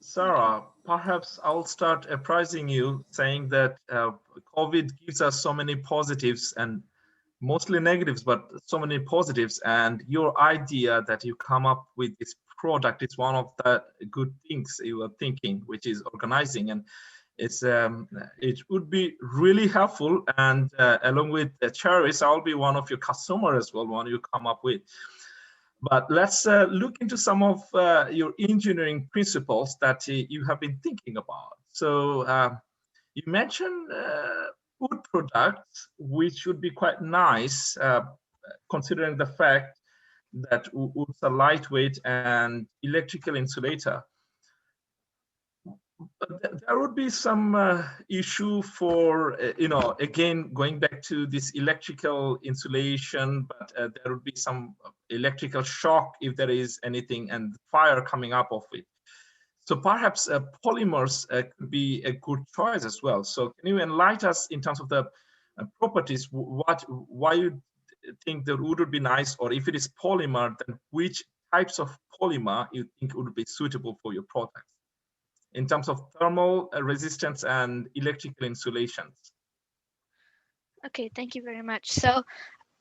Sarah, perhaps I'll start apprising you, saying that COVID gives us so many positives and mostly negatives, but so many positives. And your idea that you come up with this product is one of the good things you are thinking, which is organizing. And it's it would be really helpful. And along with Charis, I'll be one of your customers as well when you come up with. But let's look into some of your engineering principles that you have been thinking about. So you mentioned wood products, which would be quite nice, considering the fact that woods are lightweight and electrical insulator. But there would be some issue for, again, going back to this electrical insulation, but there would be some electrical shock if there is anything and fire coming up of it. So perhaps polymers could be a good choice as well. So can you enlighten us in terms of the properties, why you think the wood would be nice, or if it is polymer, then which types of polymer you think would be suitable for your products in terms of thermal resistance and electrical insulations? Okay, thank you very much. So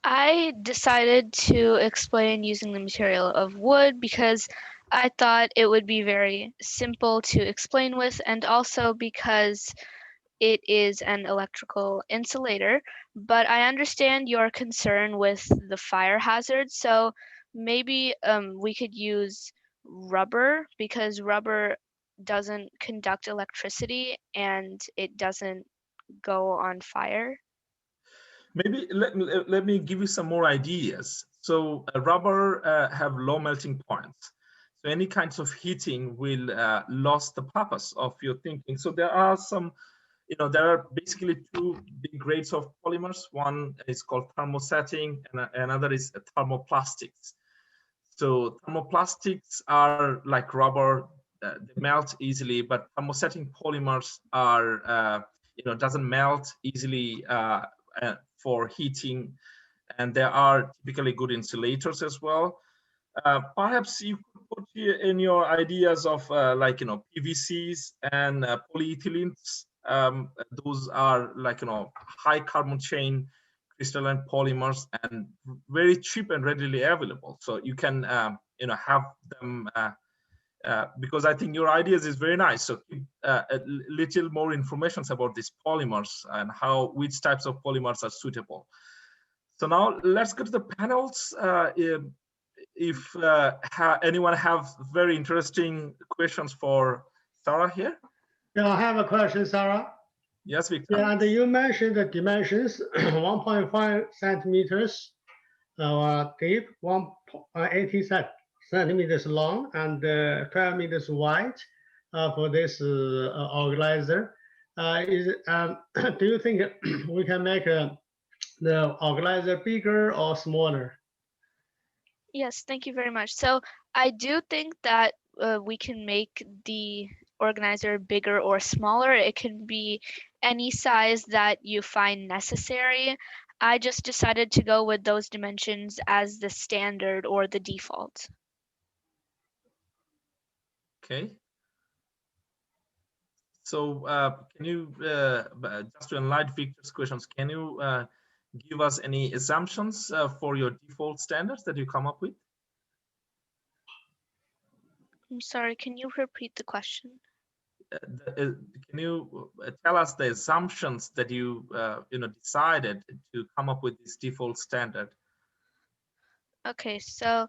I decided to explain using the material of wood because I thought it would be very simple to explain with, and also because it is an electrical insulator. But I understand your concern with the fire hazard, so maybe we could use rubber, because rubber doesn't conduct electricity and it doesn't go on fire. Maybe let me give you some more ideas. So rubber have low melting points. So any kinds of heating will lose the purpose of your thinking. So there are some, there are basically 2 big grades of polymers. One is called thermosetting and another is thermoplastics. So thermoplastics are like rubber, they melt easily, but thermosetting polymers are, doesn't melt easily for heating, and there are typically good insulators as well. Perhaps you could put in your ideas of PVCs and polyethylenes. Those are high carbon chain crystalline polymers and very cheap and readily available. So you can have them because I think your ideas is very nice. So a little more information about these polymers and which types of polymers are suitable. So now let's go to the panels. If anyone have very interesting questions for Sarah here. Yeah, I have a question, Sarah. Yes, Victor. Yeah, and you mentioned the dimensions 1.5 centimeters deep, 180 centimeters long, and 12 meters wide for this organizer. Do you think we can make the organizer bigger or smaller? Yes, thank you very much. So I do think that we can make the organizer bigger or smaller. It can be any size that you find necessary. I just decided to go with those dimensions as the standard or the default. Okay. So can you, just to enlighten Victor's questions, can you give us any assumptions for your default standards that you come up with? I'm sorry, can you repeat the question? Can you tell us the assumptions that you decided to come up with this default standard? Okay, so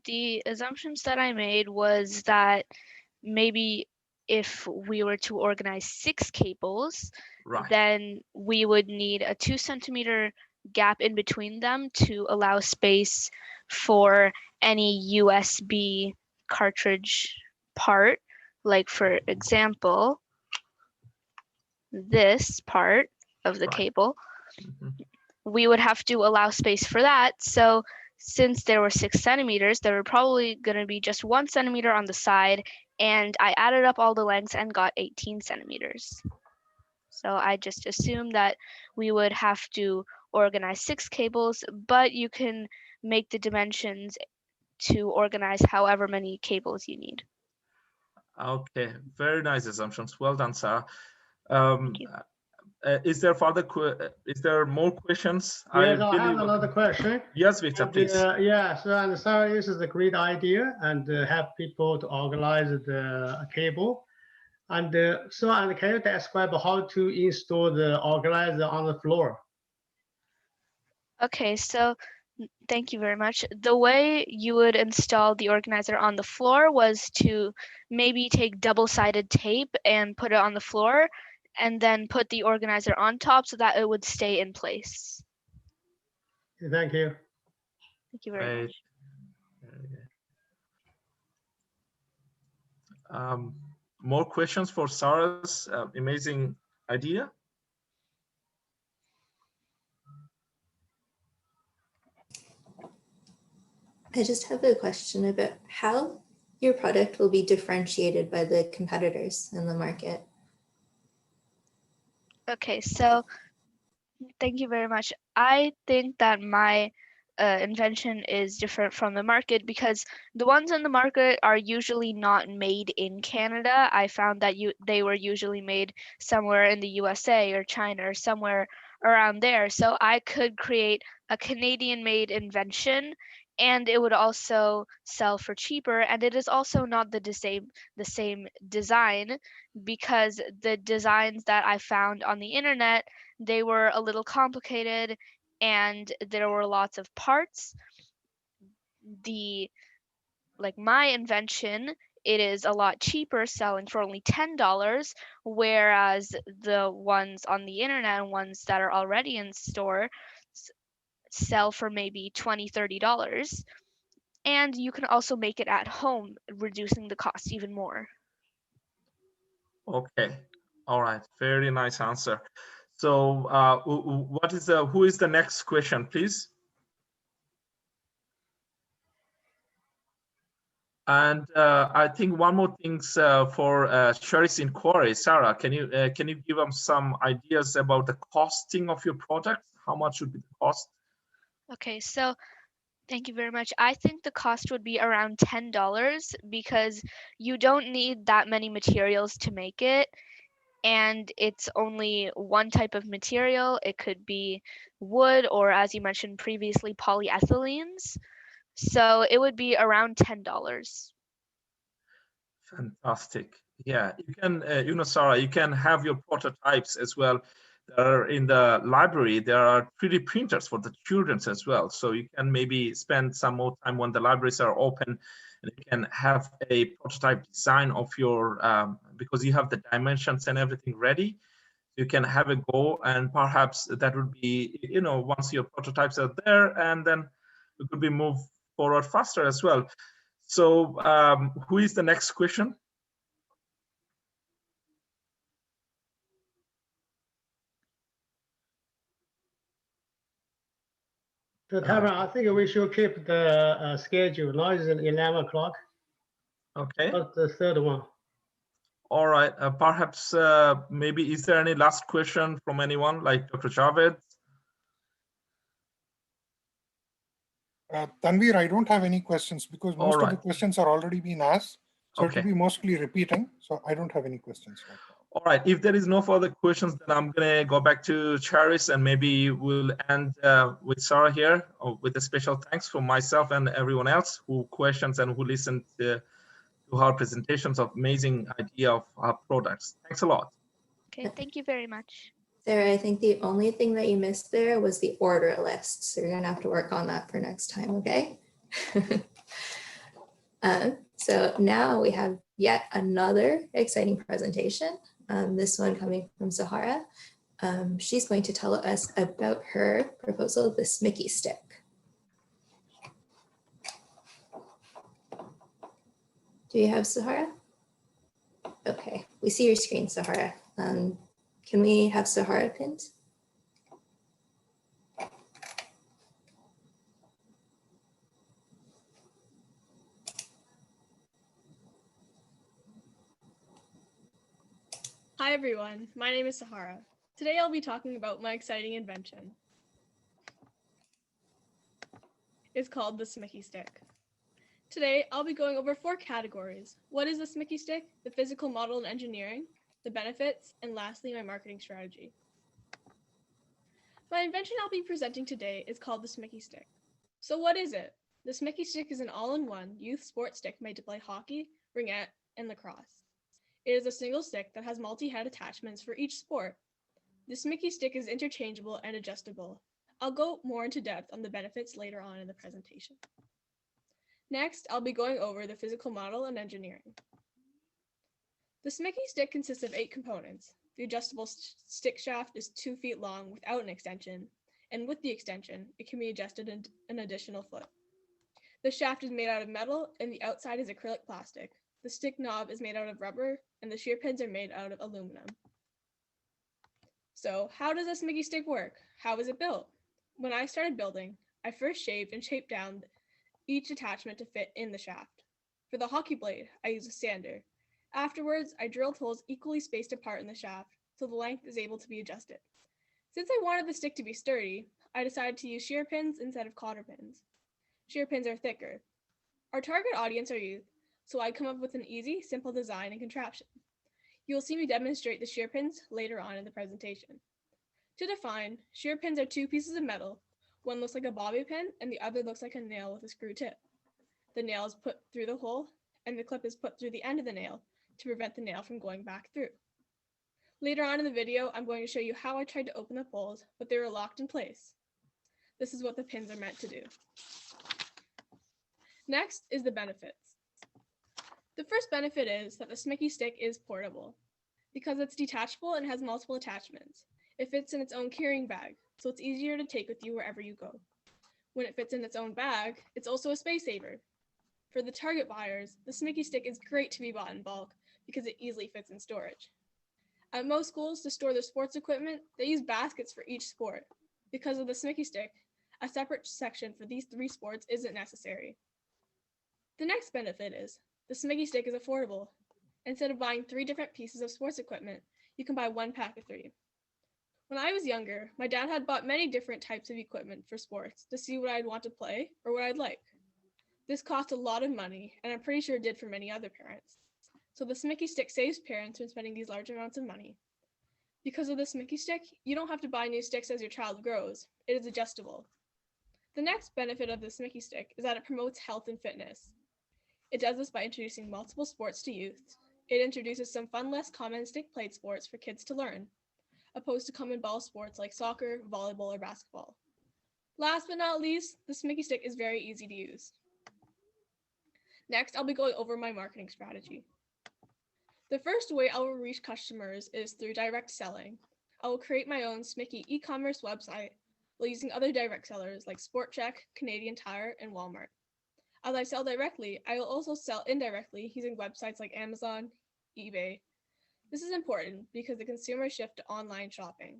the assumptions that I made was that maybe if we were to organize 6 cables, right, then we would need a 2 centimeter gap in between them to allow space for any USB cartridge part. Like for example, this part of the right. cable, Mm-hmm. we would have to allow space for that. So since there were 6 centimeters, there were probably going to be just 1 centimeter on the side, and I added up all the lengths and got 18 centimeters. So I just assumed that we would have to organize 6 cables, but you can make the dimensions to organize however many cables you need. Okay, very nice assumptions. Well done, Sarah. Thank you. Is there more questions? Yes, I have another question. Yes, Victor, and, please. Yeah, so and sorry, this is a great idea, and help people to organize the cable. And and can you describe how to install the organizer on the floor? Okay, so thank you very much. The way you would install the organizer on the floor was to maybe take double-sided tape and put it on the floor, and then put the organizer on top so that it would stay in place. Thank you. Thank you very much. More questions for Sarah's amazing idea? I just have a question about how your product will be differentiated by the competitors in the market. Okay, so thank you very much. I think that my invention is different from the market because the ones in the market are usually not made in Canada. I found that they were usually made somewhere in the USA or China or somewhere around there. So I could create a Canadian-made invention, and it would also sell for cheaper. And it is also not the same design, because the designs that I found on the internet, they were a little complicated and there were lots of parts. My invention, it is a lot cheaper, selling for only $10, whereas the ones on the internet and ones that are already in store sell for maybe $20, $30. And you can also make it at home, reducing the cost even more. Okay, all right, very nice answer. So who is the next question, please? And I think one more thing for Sherry's inquiry. Sarah, can you give them some ideas about the costing of your product? How much would be the cost? Okay, so thank you very much. I think the cost would be around $10 because you don't need that many materials to make it. And it's only one type of material. It could be wood or, as you mentioned previously, polyethylenes. So it would be around $10. Fantastic. Yeah, you can, Sarah, you can have your prototypes as well. That are in the library. There are 3D printers for the children as well. So you can maybe spend some more time when the libraries are open, and you can have a prototype design of your, because you have the dimensions and everything ready. you can have a go, and perhaps that would be, once your prototypes are there, and then it could be moved forward faster as well. So who is the next question? So Tara, I think we should keep the schedule. Now it's 11 o'clock. Okay. What's the third one? All right. Perhaps maybe, is there any last question from anyone, like Dr. Javed? Tanvir, I don't have any questions because most of the questions are already being asked. So it will be mostly repeating. So I don't have any questions right now. All right. If there is no further questions, then I'm going to go back to Charis, and maybe we'll end with Sarah here with a special thanks for myself and everyone else who questions and who listened to her presentations of amazing idea of our products. Thanks a lot. Okay, thank you very much. Sarah, I think the only thing that you missed there was the order list. So you're gonna have to work on that for next time, okay? So now we have yet another exciting presentation. This one coming from Sahara. She's going to tell us about her proposal, the Smicky Stick. Do you have Sahara? Okay, we see your screen, Sahara. Can we have Sahara pinned? Hi everyone, my name is Sahara. Today I'll be talking about my exciting invention. It's called the Smicky Stick. Today I'll be going over 4 categories. What is the Smicky Stick, the physical model and engineering, the benefits, and lastly my marketing strategy. My invention I'll be presenting today is called the Smicky Stick. So what is it? The Smicky Stick is an all-in-one youth sports stick made to play hockey, ringette, and lacrosse. It is a single stick that has multi-head attachments for each sport. The Smicky Stick is interchangeable and adjustable. I'll go more into depth on the benefits later on in the presentation. Next, I'll be going over the physical model and engineering. The Smicky Stick consists of 8 components. The adjustable stick shaft is 2 feet long without an extension, and with the extension, it can be adjusted an additional foot. The shaft is made out of metal, and the outside is acrylic plastic. The stick knob is made out of rubber, and the shear pins are made out of aluminum. So, how does a Smicky Stick work? How is it built? When I started building, I first shaved and shaped down each attachment to fit in the shaft. For the hockey blade, I used a sander. Afterwards, I drilled holes equally spaced apart in the shaft, so the length is able to be adjusted. Since I wanted the stick to be sturdy, I decided to use shear pins instead of cotter pins. Shear pins are thicker. Our target audience are youth, so I come up with an easy, simple design and contraption. You will see me demonstrate the shear pins later on in the presentation. To define, shear pins are 2 pieces of metal. One looks like a bobby pin and the other looks like a nail with a screw tip. The nail is put through the hole and the clip is put through the end of the nail to prevent the nail from going back through. Later on in the video, I'm going to show you how I tried to open the holes, but they were locked in place. This is what the pins are meant to do. Next is the benefits. The first benefit is that the Smicky Stick is portable. Because it's detachable and has multiple attachments, it fits in its own carrying bag, so it's easier to take with you wherever you go. When it fits in its own bag, it's also a space saver. For the target buyers, the Smicky Stick is great to be bought in bulk because it easily fits in storage. At most schools, to store their sports equipment, they use baskets for each sport. Because of the Smicky Stick, a separate section for these 3 sports isn't necessary. The next benefit is the Smicky Stick is affordable. Instead of buying 3 different pieces of sports equipment, you can buy 1 pack of 3. When I was younger, my dad had bought many different types of equipment for sports to see what I'd want to play or what I'd like. This cost a lot of money, and I'm pretty sure it did for many other parents. So the Smicky Stick saves parents from spending these large amounts of money. Because of the Smicky Stick, you don't have to buy new sticks as your child grows. It is adjustable. The next benefit of the Smicky Stick is that it promotes health and fitness. It does this by introducing multiple sports to youth. It introduces some fun, less common stick-played sports for kids to learn, opposed to common ball sports like soccer, volleyball, or basketball. Last but not least, the Smicky Stick is very easy to use. Next, I'll be going over my marketing strategy. The first way I will reach customers is through direct selling. I will create my own Smicky e-commerce website while using other direct sellers like Sport Chek, Canadian Tire, and Walmart. As I sell directly, I will also sell indirectly using websites like Amazon, eBay. This is important because the consumer shift to online shopping.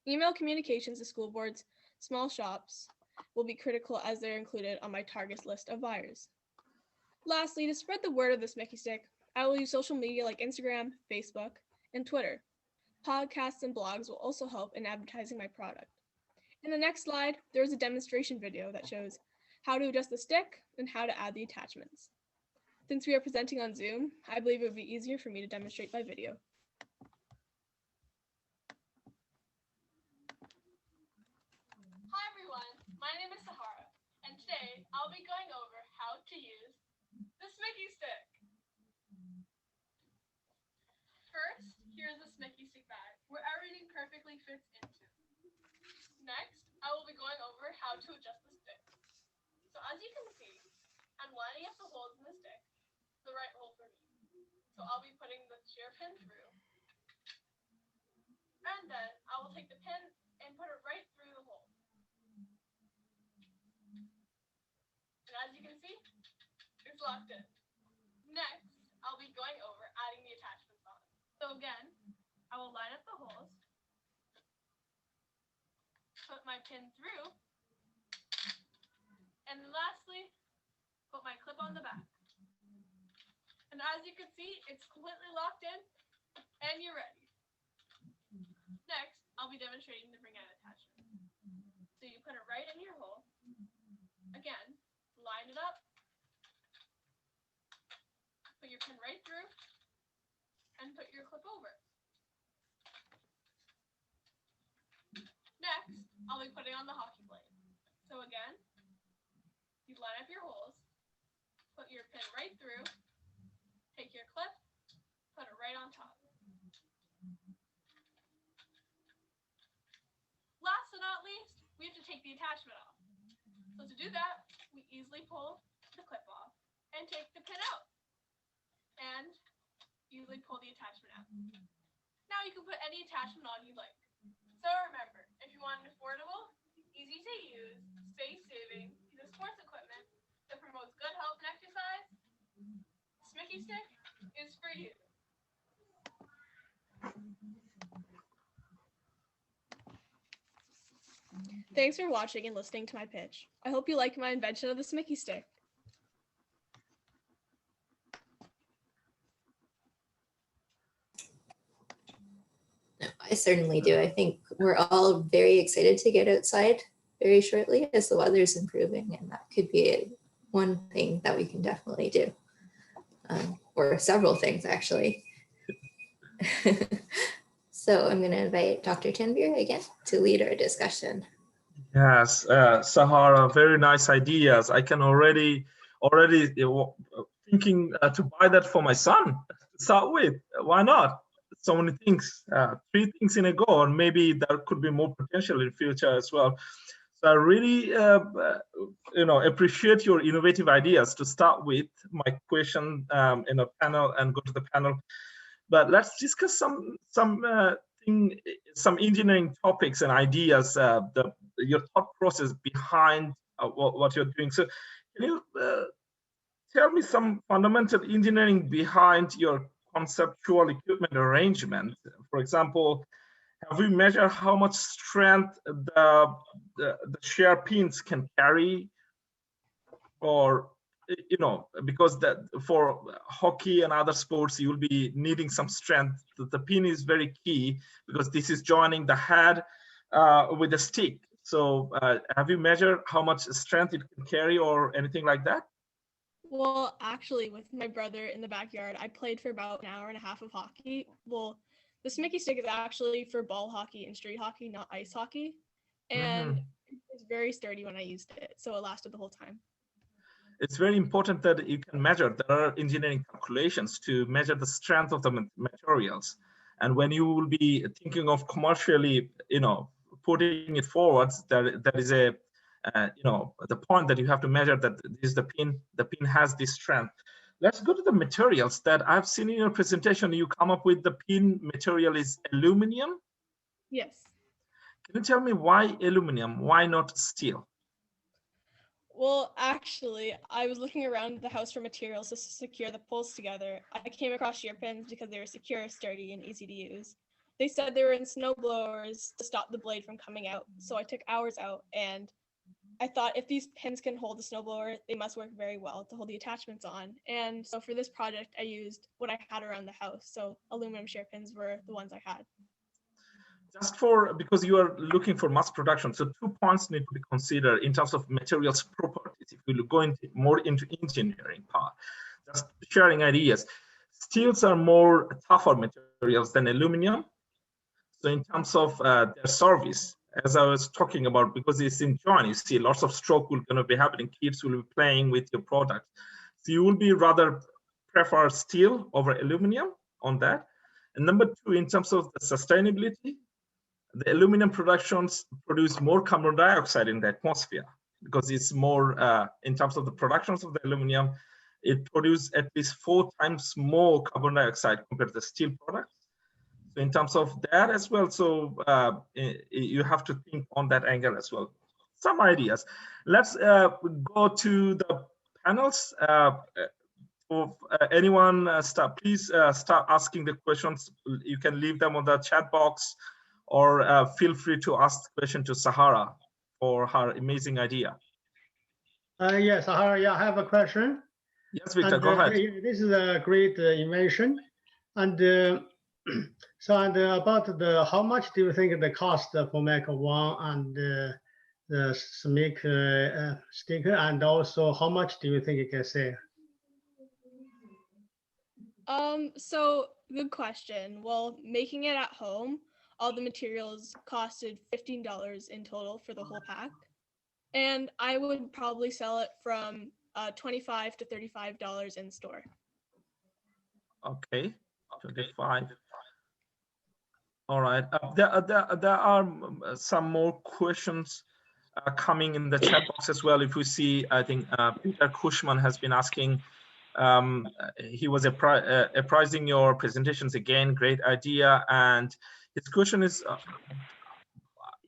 Email communications to school boards, small shops will be critical as they're included on my target list of buyers. Lastly, to spread the word of the Smicky Stick, I will use social media like Instagram, Facebook, and Twitter. Podcasts and blogs will also help in advertising my product. In the next slide, there is a demonstration video that shows how to adjust the stick and how to add the attachments. Since we are presenting on Zoom, I believe it would be easier for me to demonstrate by video. Hi everyone, my name is Sahara, and today I'll be going over how to use the Smicky Stick. First, here's the Smicky Stick bag, where everything perfectly fits into. Next, I will be going over how to adjust the stick. So as you can see, I'm lining up the holes in the stick, the right hole for me. So I'll be putting the shear pin through, and then I will take the pin and put it right through the hole. And as you can see, it's locked in. Next, I'll be going over adding the attachments on. So again, I will line up the holes, put my pin through, and lastly, put my clip on the back. And as you can see, it's completely locked in, and you're ready. Next, I'll be demonstrating the ring out attachment. So you put it right in your hole. Again, line it up, put your pin right through, and put your clip over. Next, I'll be putting on the hockey blade. So again, you line up your holes, put your pin right through, take your clip, put it right on top. Last but not least, we have to take the attachment off. So to do that, we easily pull the clip off and take the pin out. And easily pull the attachment out. Now you can put any attachment on you like. So remember, if you want an affordable, easy to use, space-saving piece of sports equipment that promotes good health and exercise, Smicky Stick is for you. Thanks for watching and listening to my pitch. I hope you like my invention of the Smicky Stick. I certainly do. I think we're all very excited to get outside very shortly as the weather's improving, and that could be one thing that we can definitely do, or several things actually. So I'm going to invite Dr. Tanvir again to lead our discussion. Yes, Sahara, very nice ideas. I can already thinking to buy that for my son to start with. Why not? So many things, 3 things in a go, or maybe there could be more potential in future as well. So I really, appreciate your innovative ideas to start with. My question in a panel and go to the panel, but let's discuss some engineering topics and ideas. Your thought process behind what you're doing. So, can you tell me some fundamental engineering behind your conceptual equipment arrangement? For example, have we measured how much strength the shear pins can carry, or because that for hockey and other sports you'll be needing some strength. The pin is very key because this is joining the head with the stick. So have you measured how much strength it can carry or anything like that? Well, actually, with my brother in the backyard, I played for about an hour and a half of hockey. Well, the Smicky Stick is actually for ball hockey and street hockey, not ice hockey. And it was very sturdy when I used it, so it lasted the whole time. It's very important that you can measure. There are engineering calculations to measure the strength of the materials. And when you will be thinking of commercially, putting it forwards, that is a the point that you have to measure that this is the pin has this strength. Let's go to the materials that I've seen in your presentation. You come up with the pin material is aluminum. Yes. Can you tell me why aluminum? Why not steel? Well, actually, I was looking around the house for materials to secure the poles together. I came across shear pins because they were secure, sturdy, and easy to use. They said they were in snow blowers to stop the blade from coming out, so I took ours out, and I thought if these pins can hold the snowblower, they must work very well to hold the attachments on. And so for this project, I used what I had around the house. So aluminum shear pins were the ones I had. Just because you are looking for mass production, so 2 points need to be considered in terms of materials properties. If we go more into engineering part, just sharing ideas. Steels are more tougher materials than aluminum. So in terms of their service, as I was talking about, because it's in joint, you see lots of stroke will going to be happening. Kids will be playing with your product. So you will be rather prefer steel over aluminum on that. And number two, in terms of the sustainability, the aluminum productions produce more carbon dioxide in the atmosphere because it's more, in terms of the productions of the aluminum, it produces at least 4 times more carbon dioxide compared to the steel products. So in terms of that as well, so you have to think on that angle as well. Some ideas. Let's go to the panels. Anyone please start asking the questions. You can leave them on the chat box, or feel free to ask the question to Sahara for her amazing idea. Yes, Sahara, yeah, I have a question. Yes, Victor, go ahead. This is a great invention. And about how much do you think the cost for make one and the Smicky Stick, and also how much do you think it can sell? So good question. Well, making it at home, all the materials costed $15 in total for the whole pack. And I would probably sell it from $25 to $35 in store. Okay, 25. All right. There are some more questions coming in the chat box as well. If we see, I think Peter Kushman has been asking. He was appraising your presentations again. Great idea. And his question is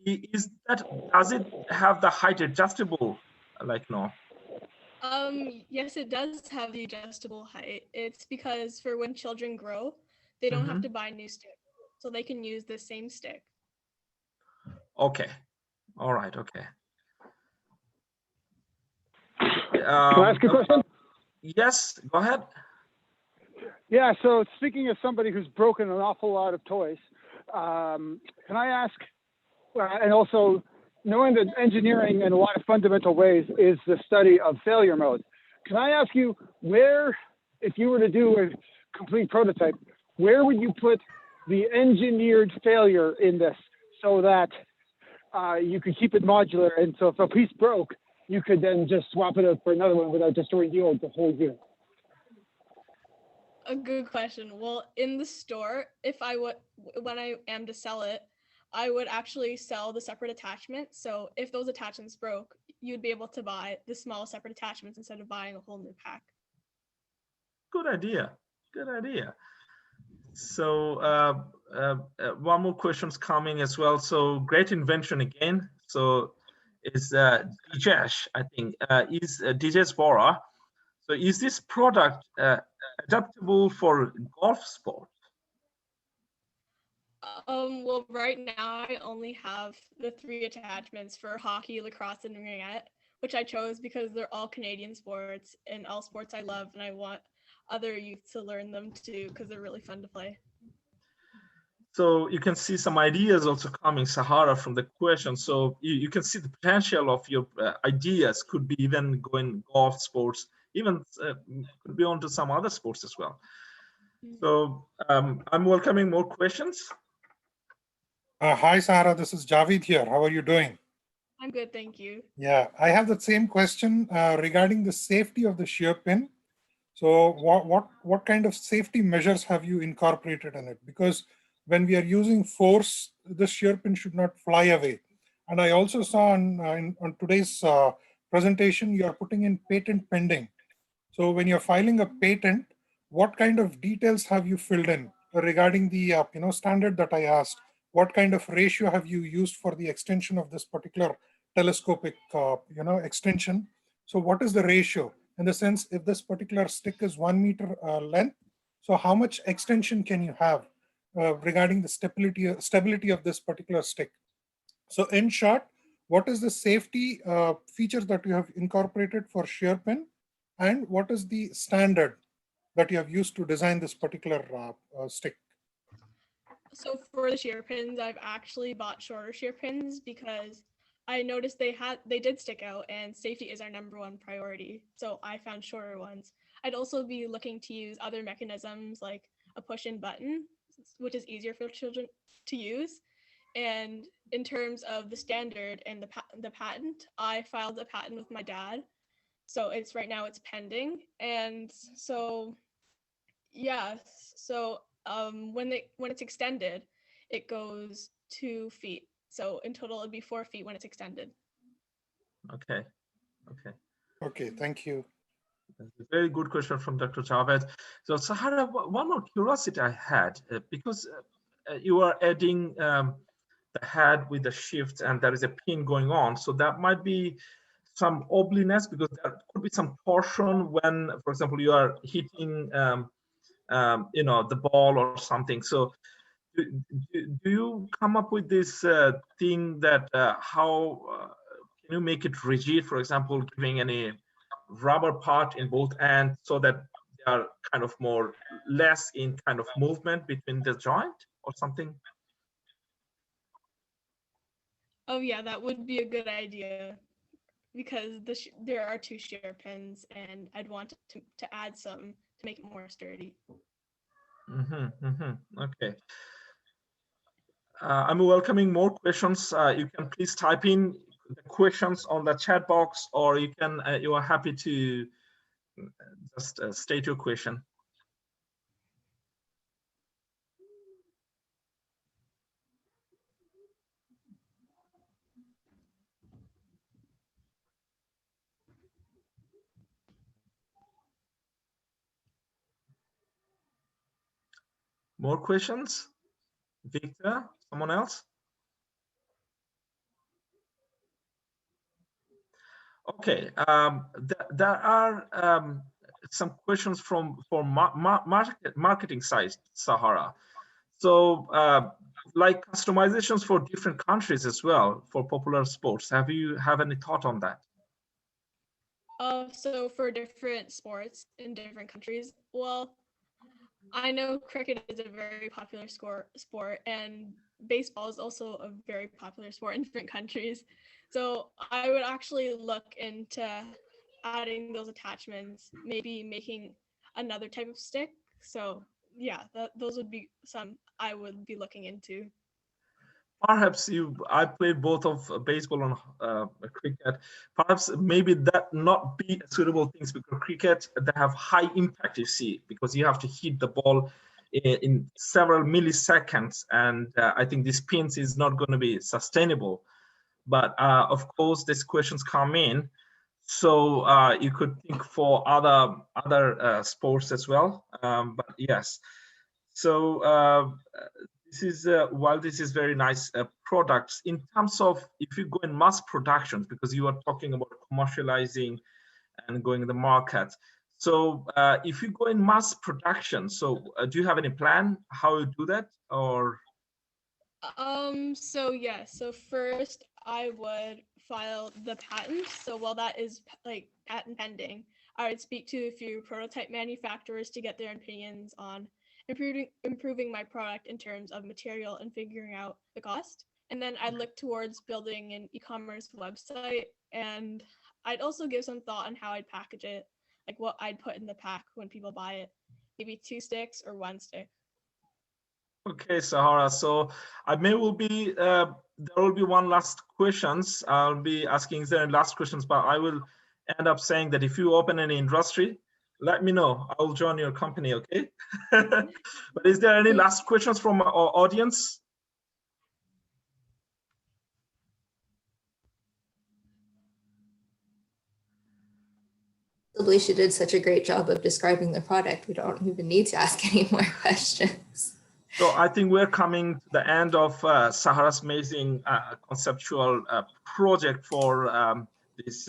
does it have the height adjustable? Like no. Yes, it does have the adjustable height. It's because for when children grow, they don't have to buy new sticks, so they can use the same stick. Okay. All right. Okay. Can I ask a question? Yes, go ahead. Yeah, so speaking as somebody who's broken an awful lot of toys, can I ask, and also knowing that engineering in a lot of fundamental ways is the study of failure mode, can I ask you where, if you were to do a complete prototype, where would you put the engineered failure in this so that you could keep it modular, and so if a piece broke, you could then just swap it out for another one without destroying the whole unit? A good question. Well, in the store, when I am to sell it, I would actually sell the separate attachments. So if those attachments broke, you'd be able to buy the small separate attachments instead of buying a whole new pack. Good idea. Good idea. So one more question's coming as well. So great invention again. So is Dijesh, I think, is Dijesh Bora. So is this product adaptable for golf sport? Well, right now I only have the 3 attachments for hockey, lacrosse, and ringette, which I chose because they're all Canadian sports and all sports I love, and I want other youth to learn them too because they're really fun to play. So you can see some ideas also coming, Sahara, from the question. So you can see the potential of your ideas could be even going golf sports, even could be onto some other sports as well. So I'm welcoming more questions. Hi, Sahara, this is Javid here. How are you doing? I'm good, thank you. Yeah, I have the same question regarding the safety of the shear pin. So what kind of safety measures have you incorporated in it? Because when we are using force, the shear pin should not fly away. And I also saw on today's presentation, you are putting in patent pending. So when you're filing a patent, what kind of details have you filled in regarding the standard that I asked, what kind of ratio have you used for the extension of this particular telescopic extension? So what is the ratio? In the sense, if this particular stick is 1 meter length, so how much extension can you have regarding the stability of this particular stick? So in short, what is the safety features that you have incorporated for Shear Pin, and what is the standard that you have used to design this particular stick? So for the shear pins, I've actually bought shorter shear pins because I noticed they did stick out, and safety is our #1 priority. So I found shorter ones. I'd also be looking to use other mechanisms like a push-in button, which is easier for children to use. And in terms of the standard and the patent, I filed a patent with my dad. So right now it's pending. And so, yeah, so when it's extended, it goes 2 feet. So in total, it'd be 4 feet when it's extended. Okay. Okay, thank you. That's a very good question from Dr. Javed. So Sahara, one more curiosity I had, because you are adding the head with the shift and there is a pin going on. So that might be some obliqueness, because there could be some torsion when, for example, you are hitting the ball or something. So do you come up with this thing that how can you make it rigid, for example, giving any rubber part in both ends so that they are kind of more less in kind of movement between the joint or something? Oh yeah, that would be a good idea, because there are 2 shear pins, and I'd want to add some to make it more sturdy. Okay. I'm welcoming more questions. You can please type in the questions on the chat box, or you are happy to just state your question. More questions? Victor, someone else? Okay, there are some questions for marketing side, Sahara. So like customizations for different countries as well for popular sports. Have you any thought on that? So for different sports in different countries, well, I know cricket is a very popular sport, and baseball is also a very popular sport in different countries. So I would actually look into adding those attachments, maybe making another type of stick. So yeah, those would be some I would be looking into. Perhaps I played both of baseball and cricket. Perhaps maybe that not be suitable things, because cricket, they have high impact, you see, because you have to hit the ball in several milliseconds, and I think this pins is not going to be sustainable. But of course, these questions come in, so you could think for other sports as well. But yes, so. This is while this is very nice products, in terms of if you go in mass production, because you are talking about commercializing and going to the market. So if you go in mass production, so do you have any plan how you do that, or? So yeah, so first I would file the patent. So while that is like patent pending, I would speak to a few prototype manufacturers to get their opinions on improving my product in terms of material and figuring out the cost. And then I'd look towards building an e-commerce website, and I'd also give some thought on how I'd package it, like what I'd put in the pack when people buy it, maybe 2 sticks or 1 stick. Okay, Sahara. So there will be one last questions. I'll be asking the last questions, but I will end up saying that if you open any industry, let me know. I will join your company, okay? But is there any last questions from our audience? She did such a great job of describing the product. We don't even need to ask any more questions. So I think we're coming to the end of Sahara's amazing conceptual project for this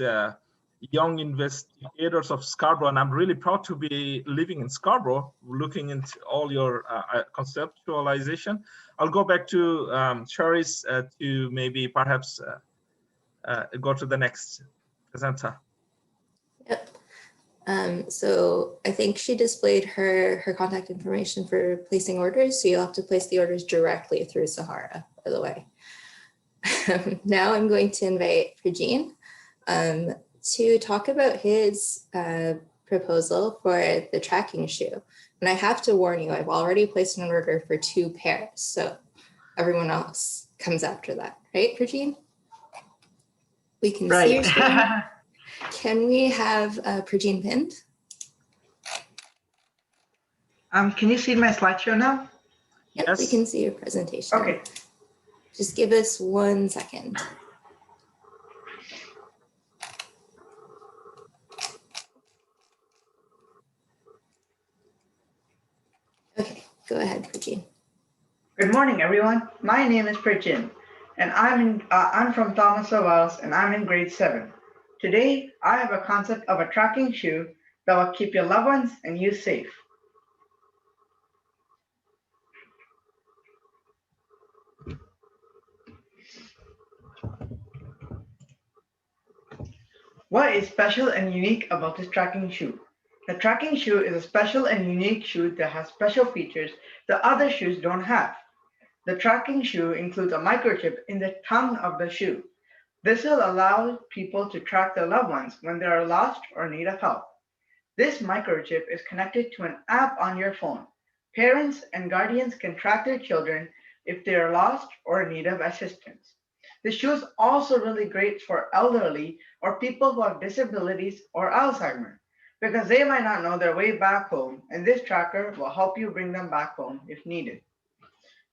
young investigators of Scarborough. And I'm really proud to be living in Scarborough, looking into all your conceptualization. I'll go back to Charis to maybe perhaps go to the next presenter. Yep. So I think she displayed her contact information for placing orders. So you'll have to place the orders directly through Sahara, by the way. Now I'm going to invite Prajan to talk about his proposal for the tracking shoe. And I have to warn you, I've already placed an order for 2 pairs. So everyone else comes after that, right, Prajan? We can see your screen. Can we have Prajan pinned? Can you see my slideshow now? Yep, Yes. we can see your presentation. Okay. Just give us 1 second. Okay, go ahead, Prajan. Good morning, everyone. My name is Prajan, and I'm from Thomas Wells, and I'm in grade 7. Today, I have a concept of a tracking shoe that will keep your loved ones and you safe. What is special and unique about this tracking shoe? The tracking shoe is a special and unique shoe that has special features that other shoes don't have. The tracking shoe includes a microchip in the tongue of the shoe. This will allow people to track their loved ones when they are lost or need of help. This microchip is connected to an app on your phone. Parents and guardians can track their children if they are lost or in need of assistance. The shoe is also really great for elderly or people who have disabilities or Alzheimer's because they might not know their way back home, and this tracker will help you bring them back home if needed.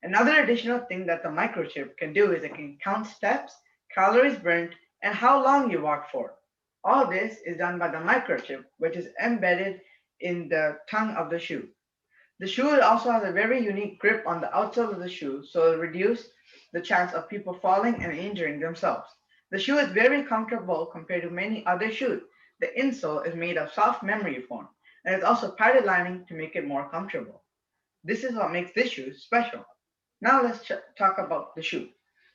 Another additional thing that the microchip can do is it can count steps, calories burned, and how long you walk for. All this is done by the microchip, which is embedded in the tongue of the shoe. The shoe also has a very unique grip on the outsole of the shoe, so it will reduce the chance of people falling and injuring themselves. The shoe is very comfortable compared to many other shoes. The insole is made of soft memory foam, and it's also padded lining to make it more comfortable. This is what makes this shoe special. Now let's talk about the shoe.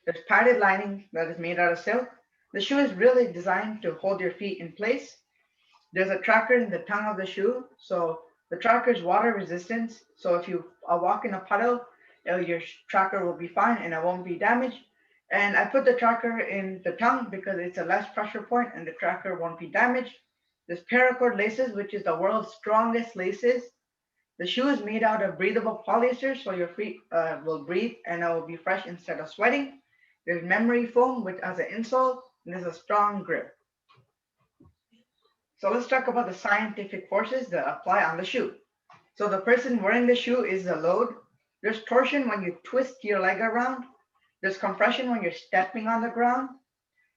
There's padded lining that is made out of silk. The shoe is really designed to hold your feet in place. There's a tracker in the tongue of the shoe, so the tracker is water resistant. So if you walk in a puddle, your tracker will be fine and it won't be damaged. And I put the tracker in the tongue because it's a less pressure point and the tracker won't be damaged. There's Paracord Laces, which is the world's strongest laces. The shoe is made out of breathable polyester, so your feet will breathe and it will be fresh instead of sweating. There's memory foam, which has an insole, and there's a strong grip. So let's talk about the scientific forces that apply on the shoe. So the person wearing the shoe is the load. There's torsion when you twist your leg around. There's compression when you're stepping on the ground.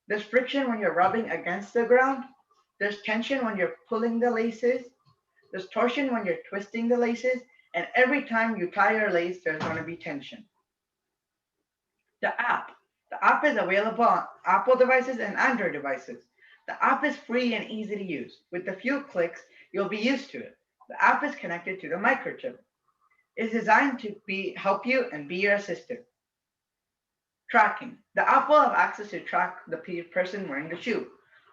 There's friction when you're rubbing against the ground. There's tension when you're pulling the laces. There's torsion when you're twisting the laces. And every time you tie your lace, there's going to be tension. The app. The app is available on Apple devices and Android devices. The app is free and easy to use. With a few clicks, you'll be used to it. The app is connected to the microchip. It's designed to help you and be your assistant. Tracking. The app will have access to track the person wearing the shoe.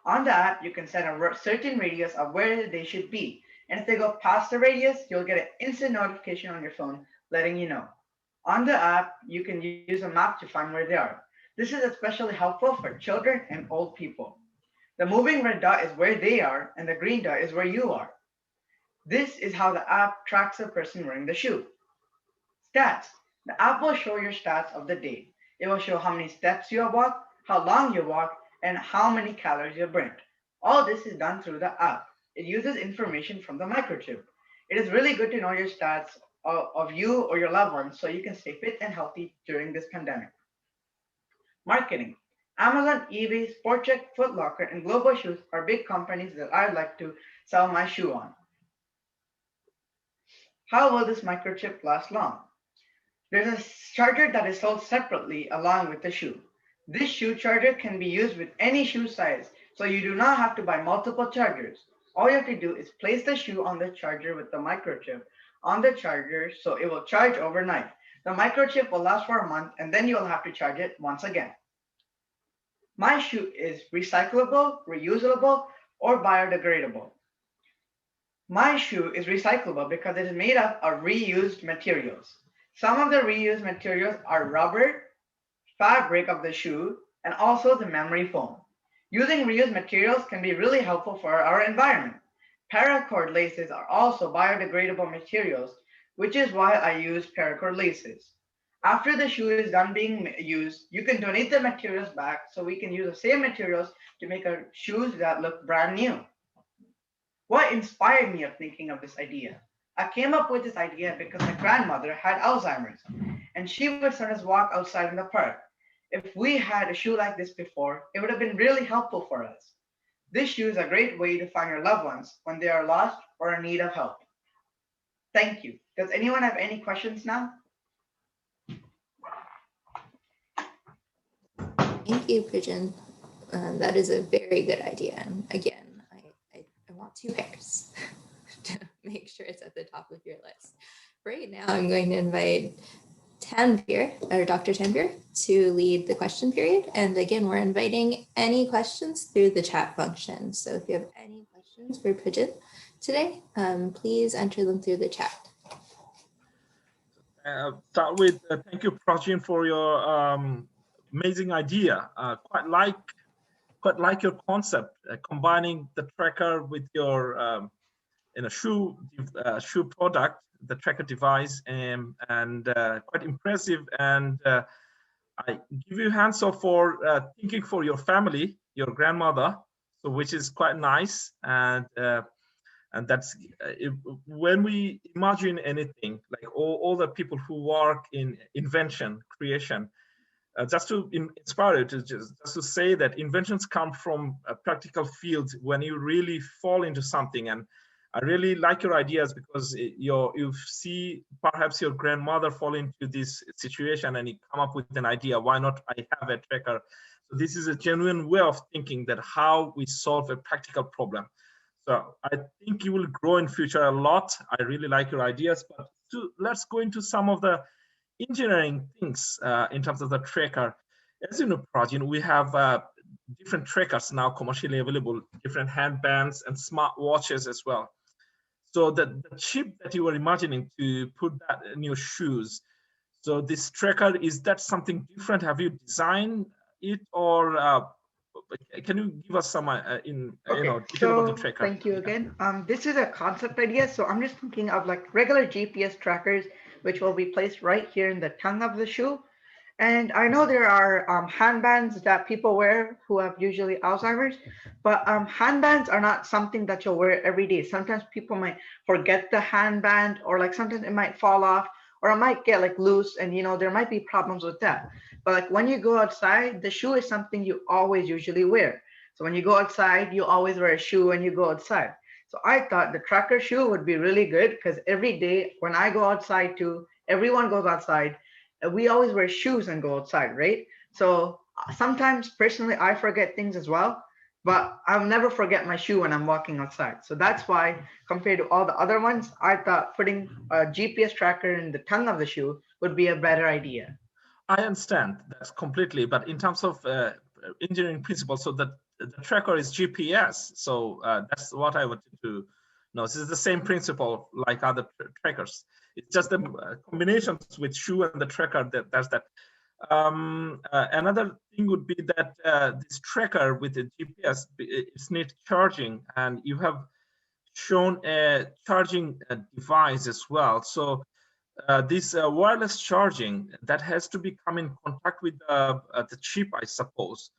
On the app, you can set a certain radius of where they should be. And if they go past the radius, you'll get an instant notification on your phone letting you know. On the app, you can use a map to find where they are. This is especially helpful for children and old people. The moving red dot is where they are, and the green dot is where you are. This is how the app tracks the person wearing the shoe. Stats. The app will show your stats of the day. It will show how many steps you have walked, how long you walked, and how many calories you burned. All this is done through the app. It uses information from the microchip. It is really good to know your stats of you or your loved ones so you can stay fit and healthy during this pandemic. Marketing. Amazon, eBay, SportCheck, Foot Locker, and Global Shoes are big companies that I'd like to sell my shoe on. How will this microchip last long? There's a charger that is sold separately along with the shoe. This shoe charger can be used with any shoe size, so you do not have to buy multiple chargers. All you have to do is place the shoe on the charger with the microchip on the charger so it will charge overnight. The microchip will last for a month and then you'll have to charge it once again. My shoe is recyclable, reusable, or biodegradable. My shoe is recyclable because it is made up of reused materials. Some of the reused materials are rubber, fabric of the shoe, and also the memory foam. Using reused materials can be really helpful for our environment. Paracord laces are also biodegradable materials, which is why I use paracord laces. After the shoe is done being used, you can donate the materials back so we can use the same materials to make our shoes that look brand new. What inspired me of thinking of this idea? I came up with this idea because my grandmother had Alzheimer's and she would sometimes walk outside in the park. If we had a shoe like this before, it would have been really helpful for us. This shoe is a great way to find your loved ones when they are lost or in need of help. Thank you. Does anyone have any questions now? Thank you, Prajan. That is a very good idea. And again, I want 2 pairs to make sure it's at the top of your list. Right now, I'm going to invite Tanvir, or Dr. Tanvir, to lead the question period. And again, we're inviting any questions through the chat function. So if you have any questions for Prajan today, please enter them through the chat. Start with thank you, Prajan, for your amazing idea. Quite like your concept, combining the tracker with your shoe product, the tracker device, and quite impressive. And I give you hands off for thinking for your family, your grandmother, so which is quite nice. And that's when we imagine anything, like all the people who work in invention, creation, just to inspire you to just to say that inventions come from a practical field when you really fall into something. And I really like your ideas because you see perhaps your grandmother fall into this situation and you come up with an idea. Why not I have a tracker? So this is a genuine way of thinking that how we solve a practical problem. So I think you will grow in future a lot. I really like your ideas, but let's go into some of the engineering things in terms of the tracker. As you know, Prajan, we have different trackers now commercially available, different handbands and smart watches as well. So the chip that you were imagining to put that in your shoes, so this tracker, is that something different? Have you designed it, or can you give us some detail about the tracker? Thank you again. This is a concept idea, so I'm just thinking of like regular GPS trackers, which will be placed right here in the tongue of the shoe. And I know there are handbands that people wear who have usually Alzheimer's, but handbands are not something that you'll wear every day. Sometimes people might forget the handband, or like sometimes it might fall off, or it might get like loose, and there might be problems with that. But like when you go outside, the shoe is something you always usually wear. So when you go outside, you always wear a shoe when you go outside. So I thought the tracker shoe would be really good because every day when I go outside too, everyone goes outside. We always wear shoes and go outside, right? So sometimes personally, I forget things as well, but I'll never forget my shoe when I'm walking outside. So that's why compared to all the other ones, I thought putting a GPS tracker in the tongue of the shoe would be a better idea. I understand that's completely, but in terms of engineering principles, so that the tracker is GPS. So that's what I wanted to know. This is the same principle like other trackers. It's just the combinations with shoe and the tracker that does that. Another thing would be that this tracker with the GPS, it needs charging, and you have shown a charging device as well. So this wireless charging, that has to be come in contact with the chip, I suppose.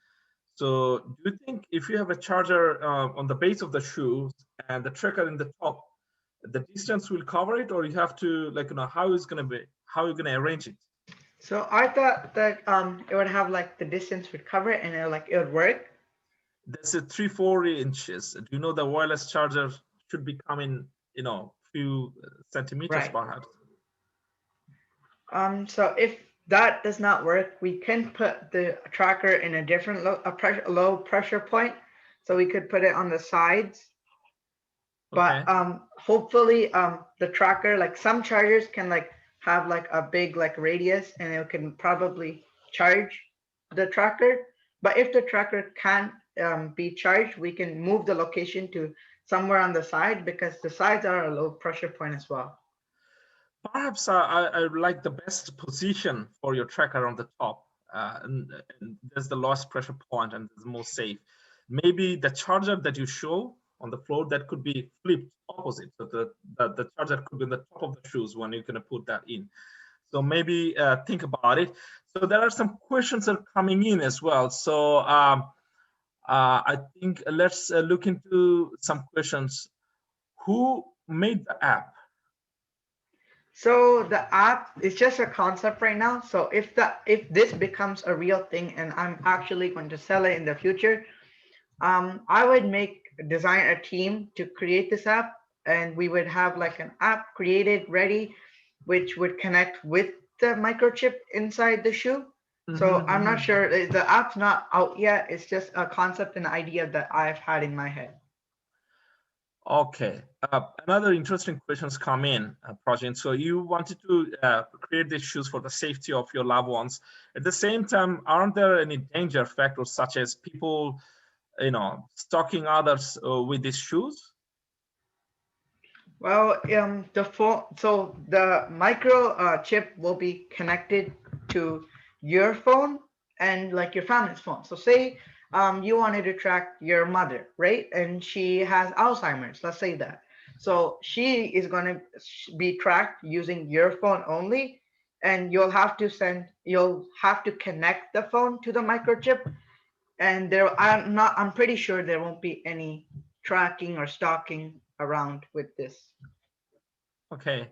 So do you think if you have a charger on the base of the shoe and the tracker in the top, the distance will cover it, or you have to how is going to be, how are you going to arrange it? So I thought that it would have like the distance would cover it and it would work. That's a 3-4 inches. Do you know the wireless charger should be coming few centimeters, right, perhaps? So if that does not work, we can put the tracker in a different low pressure point. So we could put it on the sides. But hopefully the tracker, like some chargers can like have like a big like radius and it can probably charge the tracker. But if the tracker can't be charged, we can move the location to somewhere on the side because the sides are a low pressure point as well. Perhaps I like the best position for your tracker on the top, and there's the lowest pressure point and it's more safe. Maybe the charger that you show on the floor, that could be flipped opposite. So the charger could be on the top of the shoes when you're going to put that in. So maybe think about it. So there are some questions that are coming in as well. So I think let's look into some questions. Who made the app? So the app is just a concept right now. So if this becomes a real thing and I'm actually going to sell it in the future, I would design a team to create this app, and we would have like an app created ready, which would connect with the microchip inside the shoe. So I'm not sure, the app's not out yet. It's just a concept and idea that I've had in my head. Okay, another interesting questions come in, Prajan. So you wanted to create these shoes for the safety of your loved ones. At the same time, aren't there any danger factors such as people, stalking others with these shoes? Well, so the microchip will be connected to your phone and like your family's phone. So say you wanted to track your mother, right? And she has Alzheimer's, let's say that. So she is going to be tracked using your phone only, and you'll have to connect the phone to the microchip. And I'm pretty sure there won't be any tracking or stalking around with this. Okay,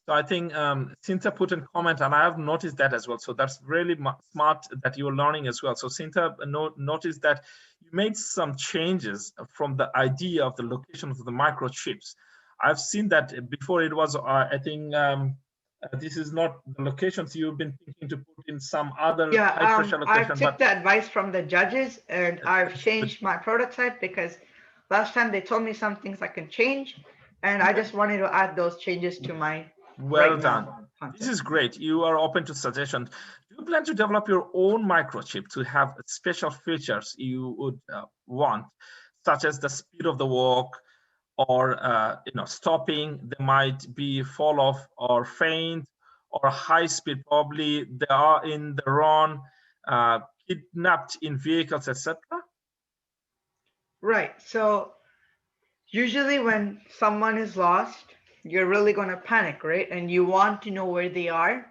so I think Cynthia put in comment, and I have noticed that as well. So that's really smart that you're learning as well. So Cynthia noticed that you made some changes from the idea of the location of the microchips. I've seen that before. It was I think this is not the locations you've been thinking to put in some other high pressure location. I took the advice from the judges, and I've changed my prototype because last time they told me some things I can change, and I just wanted to add those changes to my well done. This is great. You are open to suggestions. Do you plan to develop your own microchip to have special features you would want, such as the speed of the walk, or stopping? There might be fall off or faint, or high speed. Probably they are in the run, kidnapped in vehicles, etc. Right. So usually when someone is lost, you're really going to panic, right? And you want to know where they are.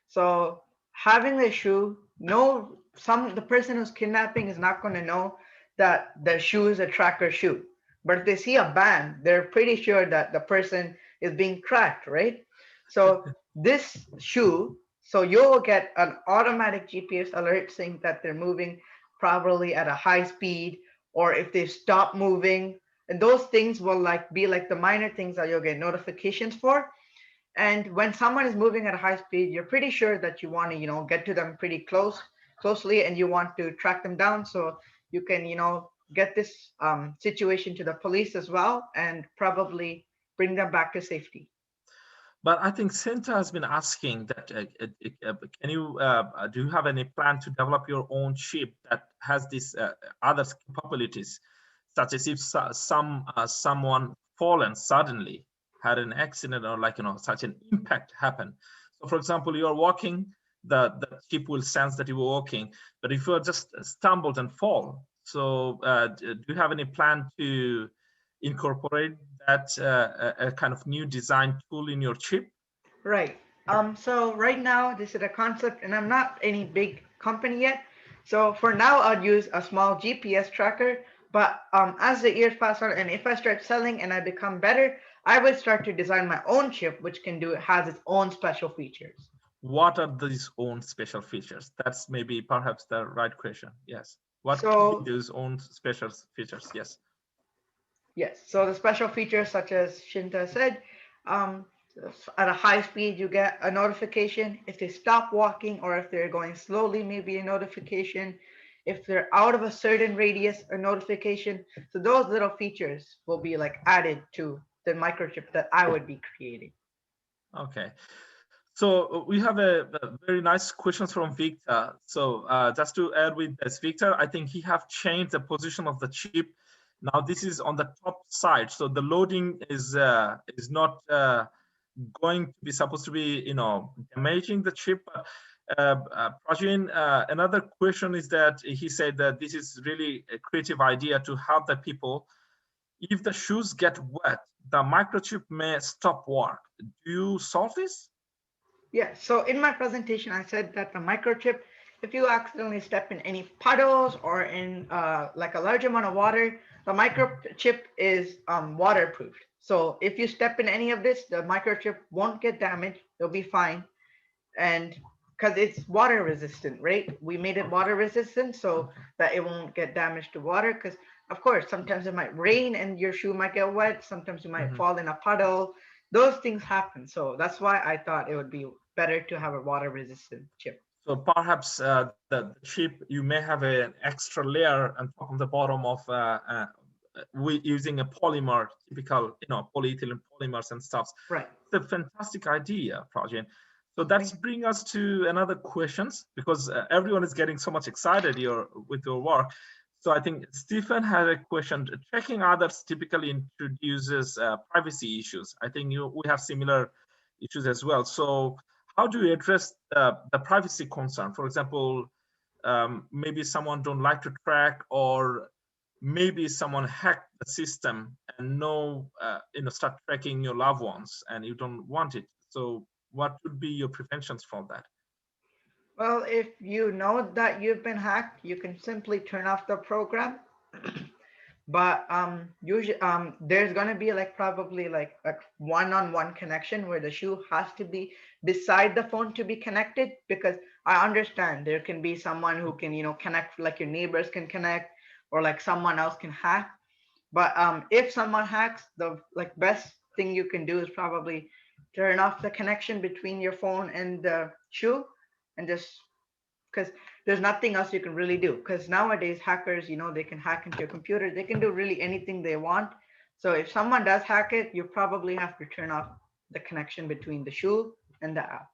So having the shoe, the person who's kidnapping is not going to know that the shoe is a tracker shoe. But if they see a band, they're pretty sure that the person is being tracked, right? So this shoe, so you'll get an automatic GPS alert saying that they're moving probably at a high speed, or if they stop moving. And those things will be like the minor things that you'll get notifications for. And when someone is moving at a high speed, you're pretty sure that you want to, get to them pretty closely, and you want to track them down so you can, get this situation to the police as well, and probably bring them back to safety. But I think Cynthia has been asking that, can you, do you have any plan to develop your own chip that has these other capabilities, such as if someone fallen suddenly, had an accident, or such an impact happen. So for example, you're walking, the chip will sense that you were walking, but if you're just stumbled and fall, so do you have any plan to incorporate that a kind of new design tool in your chip? Right. So right now this is a concept, and I'm not any big company yet. So for now, I'll use a small GPS tracker. But as the years pass on, and if I start selling and I become better, I would start to design my own chip, which has its own special features. What are these own special features? That's maybe perhaps the right question. Yes. What are those own special features? Yes. Yes. So the special features, such as Shinta said, at a high speed, you get a notification. If they stop walking or if they're going slowly, maybe a notification. If they're out of a certain radius, a notification. So those little features will be like added to the microchip that I would be creating. Okay. So we have a very nice questions from Victor. So just to add with this, Victor, I think he have changed the position of the chip. Now this is on the top side, so the loading is not going to be supposed to be, you know, damaging the chip. Prajan, another question is that he said that this is really a creative idea to help the people. If the shoes get wet, the microchip may stop work. Do you solve this? Yeah, so in my presentation, I said that the microchip, if you accidentally step in any puddles or in like a large amount of water, the microchip is waterproofed. So if you step in any of this, the microchip won't get damaged. It'll be fine. And because it's water resistant, right? We made it water resistant so that it won't get damaged to water. Because of course, sometimes it might rain and your shoe might get wet. Sometimes you might fall in a puddle. Those things happen. So that's why I thought it would be better to have a water resistant chip. So perhaps the chip, you may have an extra layer on top of the bottom of we using a polymer, typical, you know, polyethylene polymers and stuff. Right. It's a fantastic idea, Prajan. So that's bring us to another questions, because everyone is getting so much excited here with your work. So I think Stephen had a question. Checking others typically introduces privacy issues. I think we have similar issues as well. So how do you address the privacy concern? For example, maybe someone don't like to track, or maybe someone hacked the system and start tracking your loved ones and you don't want it. So what would be your preventions for that? Well, if you know that you've been hacked, you can simply turn off the program. But usually there's gonna be like probably like a one-on-one connection where the shoe has to be beside the phone to be connected, because I understand there can be someone who can, you know, connect, like your neighbors can connect, or like someone else can hack. But if someone hacks, the like best thing you can do is probably turn off the connection between your phone and the shoe, and just because there's nothing else you can really do. Because nowadays hackers, you know, they can hack into your computer. They can do really anything they want. So if someone does hack it, you probably have to turn off the connection between the shoe and the app.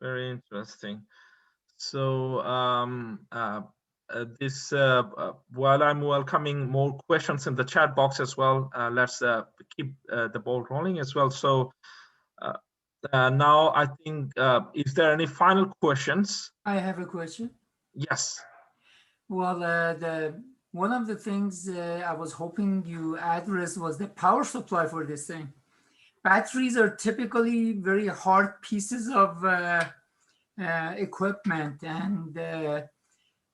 Very interesting. So while I'm welcoming more questions in the chat box as well, let's keep the ball rolling as well. So now I think, is there any final questions? I have a question. Yes. Well, one of the things I was hoping you addressed was the power supply for this thing. Batteries are typically very hard pieces of equipment, and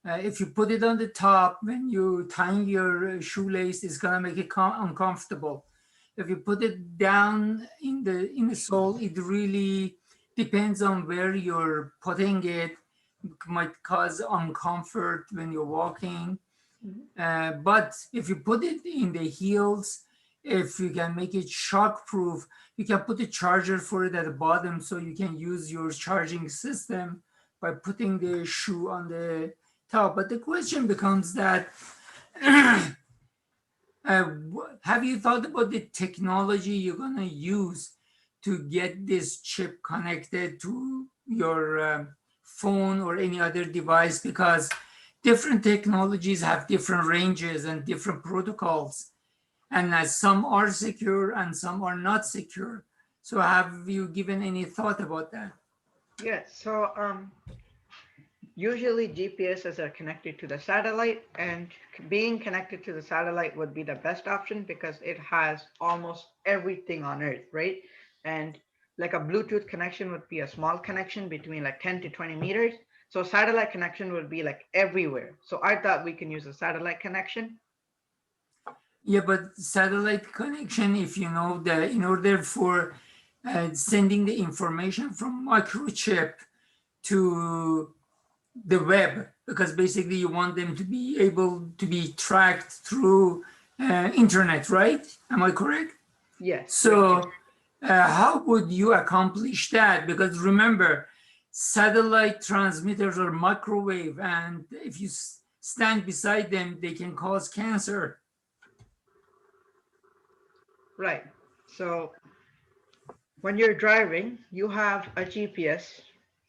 if you put it on the top, when you tie your shoelace, it's gonna make it uncomfortable. If you put it down in the sole, it really depends on where you're putting it. It might cause uncomfort when you're walking. But if you put it in the heels, if you can make it shock-proof, you can put a charger for it at the bottom, so you can use your charging system by putting the shoe on the top. But the question becomes that, have you thought about the technology you're going to use to get this chip connected to your phone or any other device? Because different technologies have different ranges and different protocols, and some are secure and some are not secure. So have you given any thought about that? Yeah, so usually GPSs are connected to the satellite, and being connected to the satellite would be the best option because it has almost everything on Earth, right? And like a Bluetooth connection would be a small connection between like 10 to 20 meters. So satellite connection would be like everywhere. So I thought we can use a satellite connection. Yeah, but satellite connection, if you know that in order for sending the information from microchip to the web, because basically you want them to be able to be tracked through internet, right? Am I correct? Yes. So how would you accomplish that? Because remember, satellite transmitters are microwave, and if you stand beside them, they can cause cancer. Right. So when you're driving, you have a GPS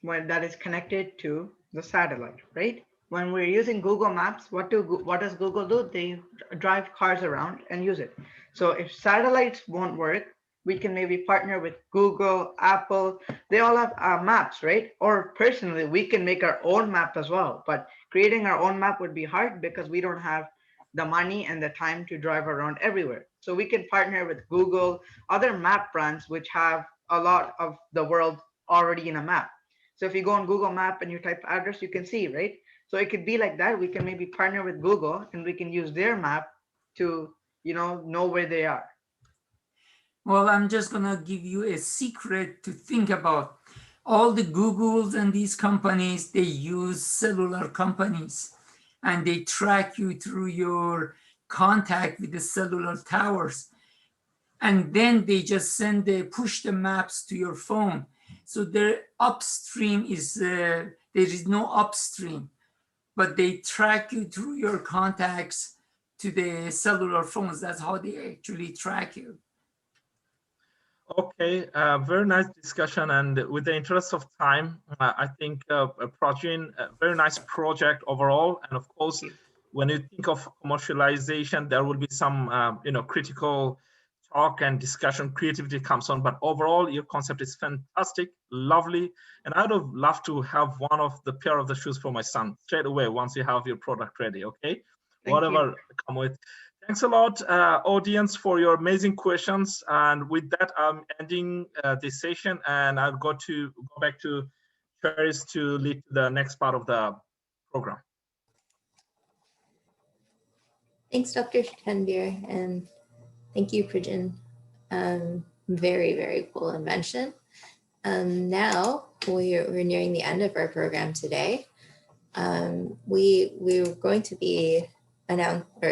that is connected to the satellite, right? When we're using Google Maps, what does Google do? They drive cars around and use it. So if satellites won't work, we can maybe partner with Google, Apple. They all have maps, right? Or personally, we can make our own map as well. But creating our own map would be hard because we don't have the money and the time to drive around everywhere. So we can partner with Google, other map brands which have a lot of the world already in a map. So if you go on Google Map and you type address, you can see, right? So it could be like that. We can maybe partner with Google and we can use their map to, know where they are. Well, I'm just gonna give you a secret to think about. All the Googles and these companies, they use cellular companies, and they track you through your contact with the cellular towers. And then they just push the maps to your phone. So their upstream is, there is no upstream, but they track you through your contacts to the cellular phones. That's how they actually track you. Okay, very nice discussion. And with the interest of time, I think Prajan, very nice project overall. And of course, when you think of commercialization, there will be some, critical talk and discussion, creativity comes on. But overall, your concept is fantastic, lovely. And I'd have loved to have one of the pair of the shoes for my son straight away once you have your product ready, okay? Whatever come with. Thanks a lot, audience, for your amazing questions. And with that, I'm ending this session, and I'll go back to Charis to lead the next part of the program. Thanks, Dr. Tanvir, and thank you, Prajan. Very, very cool invention. Now we're nearing the end of our program today. We're going to be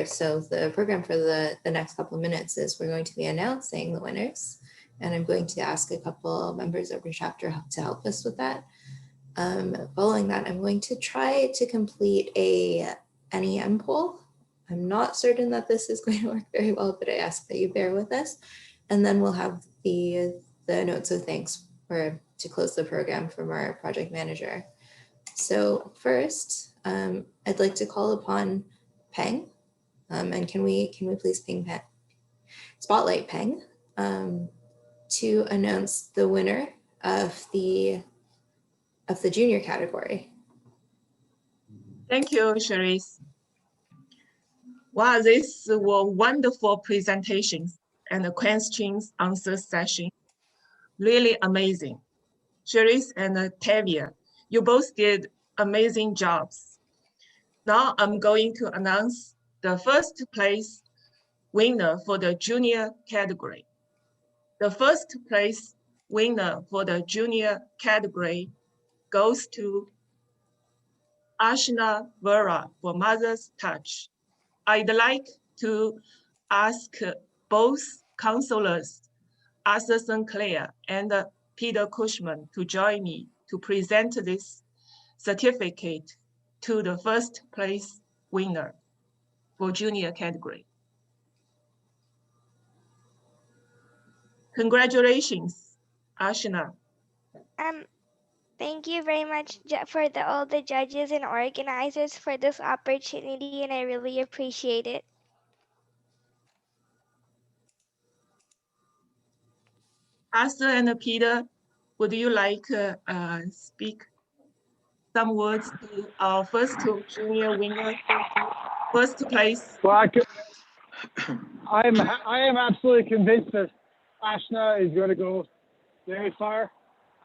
so the program for the next couple of minutes is we're going to be announcing the winners, and I'm going to ask a couple members of your chapter to help us with that. Following that, I'm going to try to complete a NEM poll. I'm not certain that this is going to work very well, but I ask that you bear with us, and then we'll have the notes of thanks to close the program from our project manager. So first, I'd like to call upon Peng, and can we please spotlight Peng to announce the winner of the junior category. Thank you, Cherise. Wow, these were wonderful presentations and the questions answer session. Really amazing. Cherise and Tavia, you both did amazing jobs. Now I'm going to announce the first place winner for the junior category. The first place winner for the junior category goes to Asha Navora for Mother's Touch. I'd like to ask both counselors, Arthur Sinclair and Peter Cushman, to join me to present this certificate to the first place winner for junior category. Congratulations, Ashna. Thank you very much for all the judges and organizers for this opportunity, and I really appreciate it. Arthur and Peter, would you like speak some words to our first two junior winners, first place? Well, I am absolutely convinced that Ashna is going to go very far.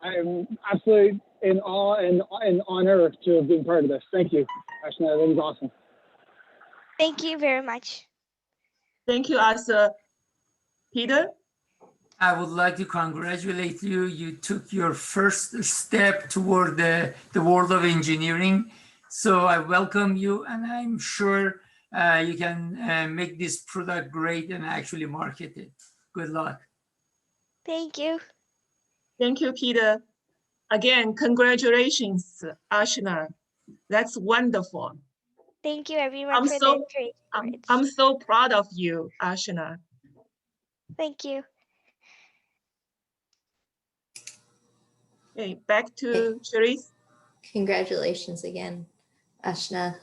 I am absolutely in awe and honor to have been part of this. Thank you, Ashna. That was awesome. Thank you very much. Thank you, Arthur. Peter? I would like to congratulate you. You took your first step toward the world of engineering. So I welcome you, and I'm sure you can make this product great and actually market it. Good luck. Thank you. Thank you, Peter. Again, congratulations, Ashna. That's wonderful. Thank you, everyone, I'm for so the encouragement words. I'm so proud of you, Ashna. Thank you. Okay, back to Cherise. Congratulations again, Ashna.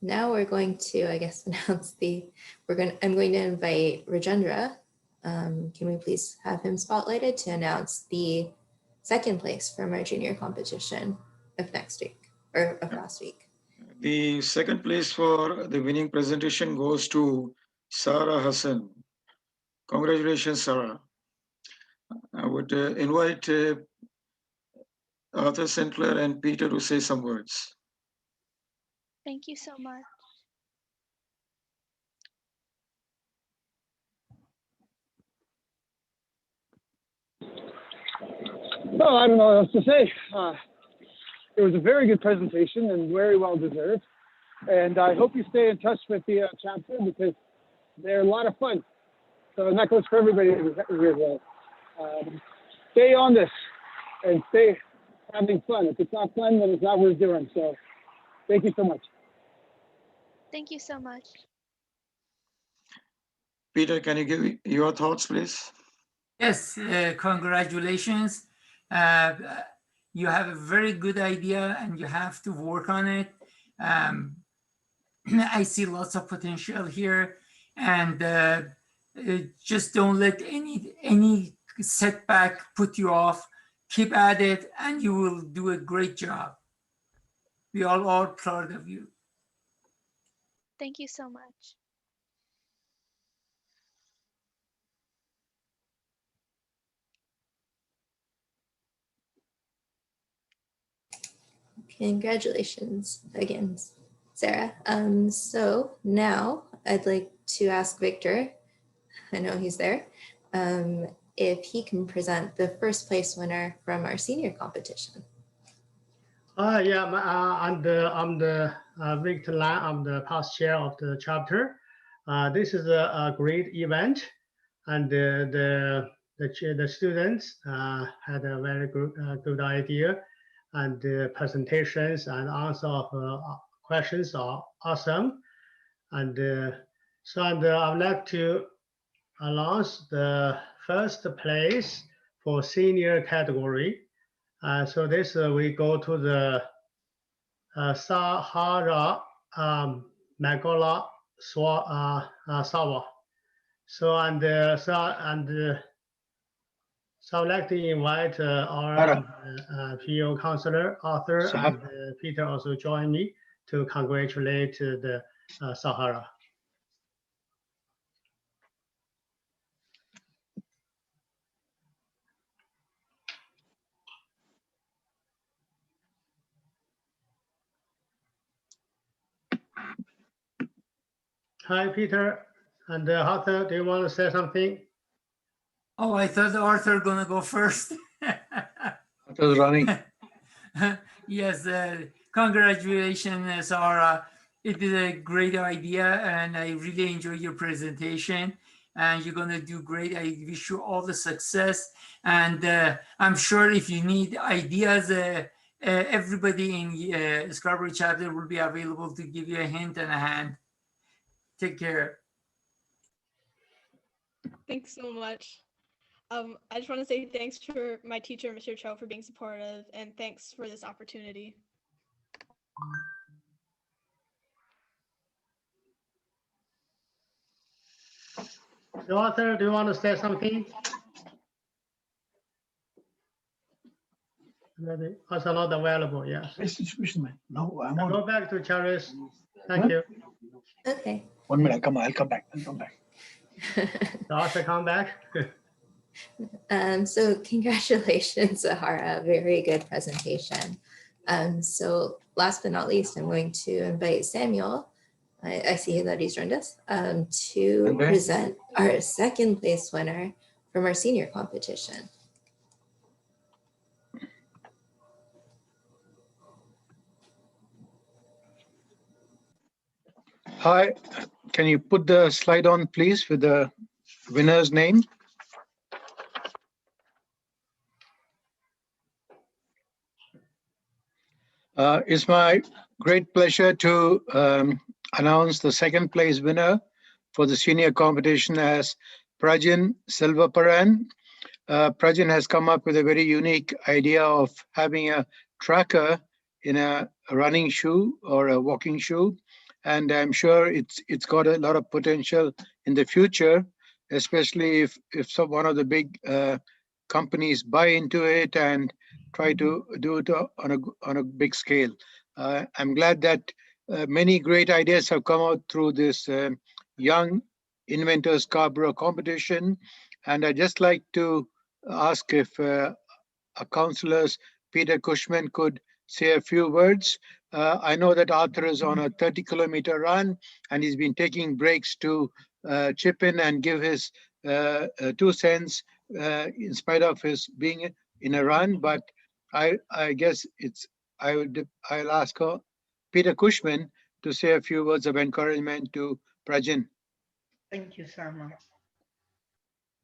Now we're going to, I guess, announce I'm going to invite Rajendra. Can we please have him spotlighted to announce the second place from our junior competition of next week, or of last week? The second place for the winning presentation goes to Sarah Hassan. Congratulations, Sarah. I would invite Arthur Sinclair and Peter to say some words. Thank you so much. Well, I don't know what else to say. It was a very good presentation and very well deserved. And I hope you stay in touch with the chapter because they're a lot of fun. So that goes for everybody here as well. Stay on this and stay having fun. If it's not fun, then it's not worth doing. So thank you so much. Thank you so much. Peter, can you give your thoughts, please? Yes, congratulations. You have a very good idea and you have to work on it. I see lots of potential here, and just don't let any setback put you off. Keep at it and you will do a great job. We are all proud of you. Thank you so much. Congratulations again, Sarah. So now I'd like to ask Victor, I know he's there, if he can present the first place winner from our senior competition. Yeah, I'm the Victor Lan. I'm the past chair of the chapter. This is a great event, and the students had a very good idea, and the presentations and answer of questions are awesome. And so I would like to announce the first place for senior category. So this we go to the Sahara Magola Sawa. So so I'd like to invite our PEO counselor Arthur and Peter also join me to congratulate the Sahara. Hi, Peter and Arthur. Do you want to say something? Oh, I thought Arthur gonna go first. Arthur's running. Yes, congratulations, Sarah. It is a great idea, and I really enjoy your presentation. And you're gonna do great. I wish you all the success. And I'm sure if you need ideas, everybody in Scarborough chapter will be available to give you a hint and a hand. Take care. Thanks so much. I just want to say thanks to my teacher, Mr. Cho, for being supportive, and thanks for this opportunity. Arthur, do you want to say something? Maybe also not available, yes. No, I'm on. Go back to Charis. Thank you. Okay. 1 minute, I'll come back. I'll come back. Arthur, come back. So congratulations, Sahara, very good presentation. So last but not least, I'm going to invite Samuel, I see that he's joined us, to present our second place winner from our senior competition. Hi, can you put the slide on, please, with the winner's name. It's my great pleasure to announce the second place winner for the senior competition as Prajan Silva. Prajan has come up with a very unique idea of having a tracker in a running shoe or a walking shoe. And I'm sure it's got a lot of potential in the future, especially if one of the big companies buy into it and try to do it on a big scale. I'm glad that many great ideas have come out through this Young Inventors Scarborough competition. And I'd just like to ask if our counselors, Peter Cushman, could say a few words. I know that Arthur is on a 30-kilometer run, and he's been taking breaks to chip in and give his 2 cents in spite of his being in a run. But I guess I'll ask Peter Cushman to say a few words of encouragement to Prajan. Thank you, Sama.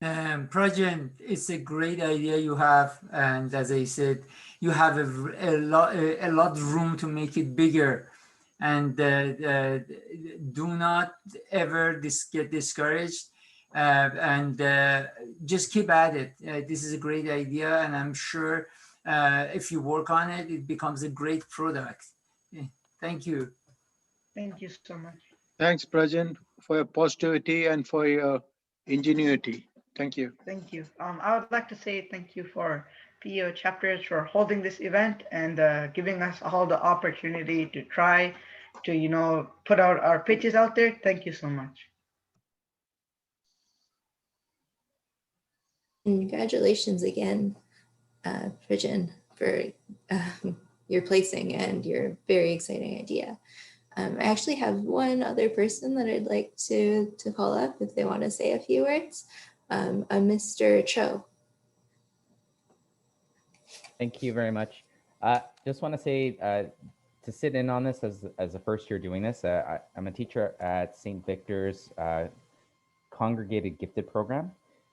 Prajan, it's a great idea you have, and as I said, you have a lot of room to make it bigger. And do not ever get discouraged, and just keep at it. This is a great idea, and I'm sure if you work on it, it becomes a great product. Thank you. Thank you so much. Thanks, Prajan, for your positivity and for your ingenuity. Thank you. Thank you. I would like to say thank you for PEO chapters for holding this event and giving us all the opportunity to try to, put out our pitches out there. Thank you so much. Congratulations again, Prajan, for your placing and your very exciting idea. I actually have one other person that I'd like to call up if they want to say a few words. Mr. Cho. Thank you very much. Just want to say to sit in on this as the first year doing this, I'm a teacher at St. Victor's Congregated Gifted Program.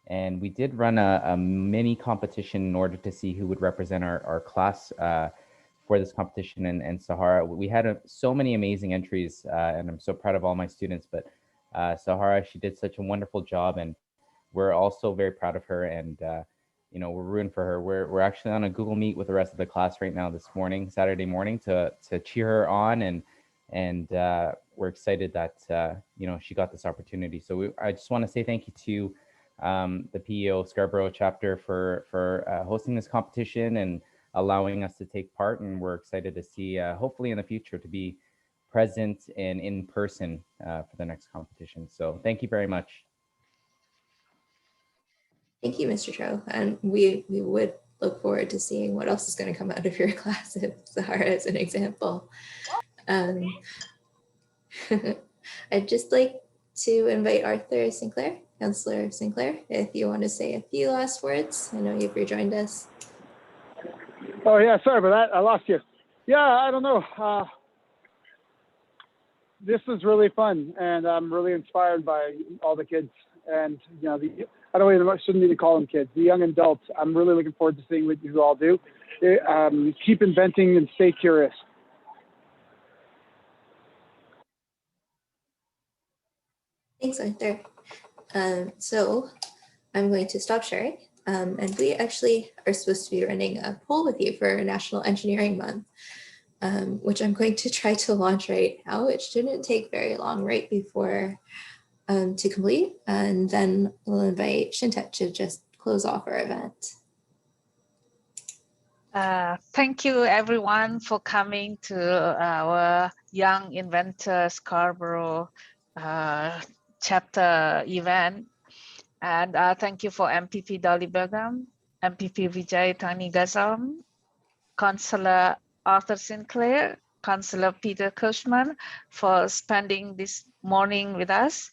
And we did run a mini competition in order to see who would represent our class for this competition. And Sahara, we had so many amazing entries, and I'm so proud of all my students. But Sahara, she did such a wonderful job, and we're also very proud of her. And we're rooting for her. We're actually on a Google Meet with the rest of the class right now this morning, Saturday morning, to cheer her on, and we're excited that she got this opportunity. So I just want to say thank you to the PEO Scarborough chapter for hosting this competition and allowing us to take part. And we're excited to see, hopefully in the future, to be present and in person for the next competition. So thank you very much. Thank you, Mr. Cho. And we would look forward to seeing what else is going to come out of your class if Sahara is an example. I'd just like to invite Arthur Sinclair, Councillor Sinclair, if you want to say a few last words. I know you've rejoined us. Oh yeah, sorry about that. I lost you. Yeah, I don't know. This is really fun, and I'm really inspired by all the kids. And I shouldn't even call them kids. The young adults. I'm really looking forward to seeing what you all do. Keep inventing and stay curious. Thanks, Arthur. So I'm going to stop sharing. And we actually are supposed to be running a poll with you for National Engineering Month, which I'm going to try to launch right now. It shouldn't take very long right before to complete. And then we'll invite Shintet to just close off our event. Thank you everyone for coming to our Young Inventor Scarborough chapter event. And thank you for MPP Dolly Begum, MPP Vijay Tani Gazam, Councillor Arthur Sinclair, Councillor Peter Cushman for spending this morning with us.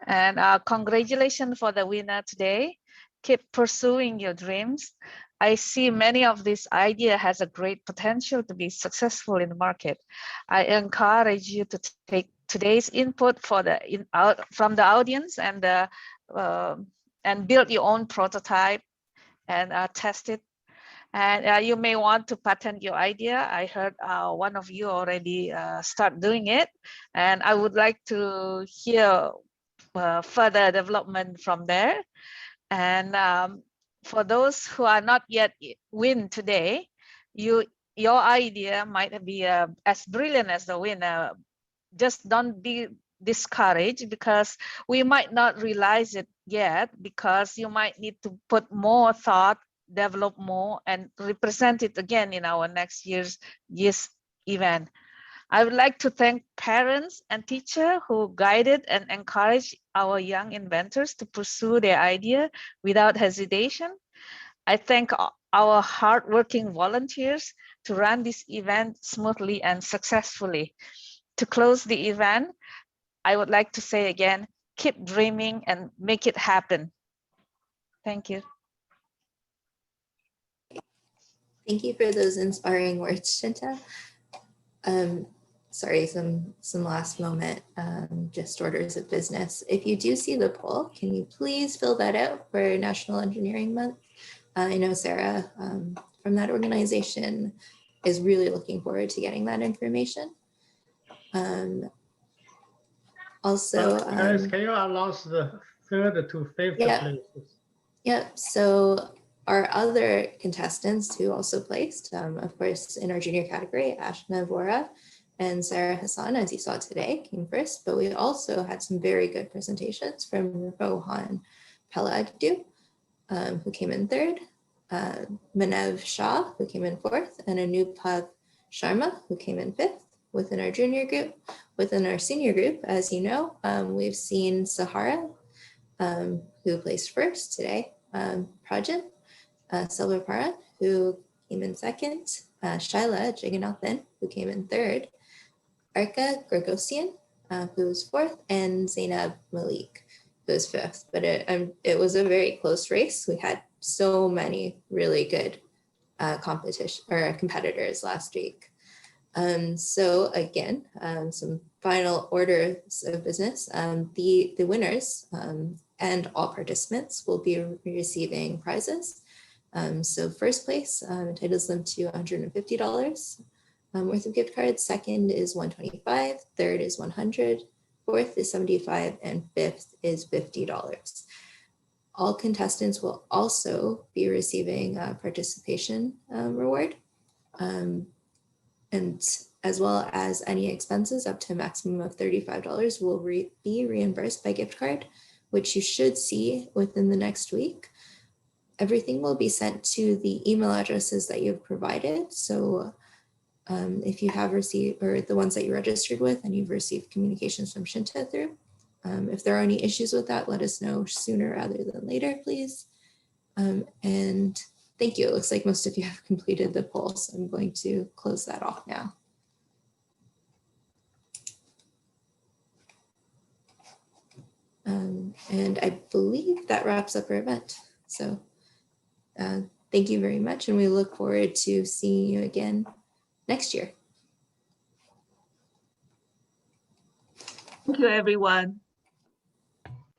And congratulations for the winner today. Keep pursuing your dreams. I see many of these ideas has a great potential to be successful in the market. I encourage you to take today's input from the audience and and build your own prototype and test it. And you may want to patent your idea. I heard one of you already start doing it, and I would like to hear further development from there. And for those who are not yet win today, your idea might be as brilliant as the winner. Just don't be discouraged, because we might not realize it yet, because you might need to put more thought, develop more, and represent it again in our next year's YIS event. I would like to thank parents and teachers who guided and encouraged our young inventors to pursue their idea without hesitation. I thank our hardworking volunteers to run this event smoothly and successfully. To close the event, I would like to say again, keep dreaming and make it happen. Thank you. Thank you for those inspiring words, Shinta. Sorry, some last moment, just orders of business. If you do see the poll, can you please fill that out for National Engineering Month? I know Sarah from that organization is really looking forward to getting that information. Also, guys, can you announce the third to fifth places? Yeah, so our other contestants who also placed, of course, in our junior category, Asha Navora and Sarah Hassan, as you saw today, came first, but we also had some very good presentations from Rohan Palagdu, who came in third, Manav Shah, who came in fourth, and Anupad Sharma, who came in fifth within our junior group. Within our senior group, as you know, we've seen Sahara, who placed first today, Prajan Silva, who came in second, Shaila Jagannathan, who came in third, Arka Gregosian, who was fourth, and Zainab Malik, who was fifth. But it was a very close race. We had so many really good competitors last week. So again, some final orders of business. The winners and all participants will be receiving prizes. So first place entitles them to $150 worth of gift cards. Second is $125. Third is $100. Fourth is $75, and fifth is $50. All contestants will also be receiving a participation reward. And as well as any expenses up to a maximum of $35 will be reimbursed by gift card, which you should see within the next week. Everything will be sent to the email addresses that you've provided. So if you have received, or the ones that you registered with and you've received communications from Shinta through, if there are any issues with that, let us know sooner rather than later, please. And thank you. It looks like most of you have completed the poll, so I'm going to close that off now. And I believe that wraps up our event. So thank you very much, and we look forward to seeing you again next year. Thank you, everyone.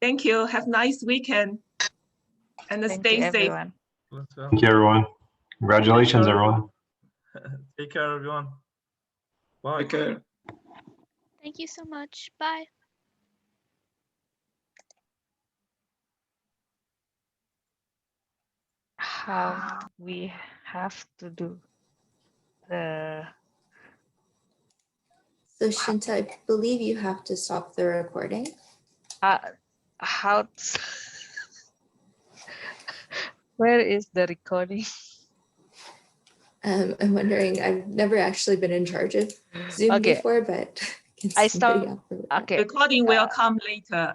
Thank you. Have a nice weekend. And stay safe. Everyone. Thank you, everyone. Congratulations, everyone. Take care, everyone. Bye. Take care. Thank you so much. Bye. How we have to do the... So Shinta, I believe you have to stop the recording. How? Where is the recording? I'm wondering, I've never actually been in charge of Zoom before, but I stopped. Okay. Recording will come later.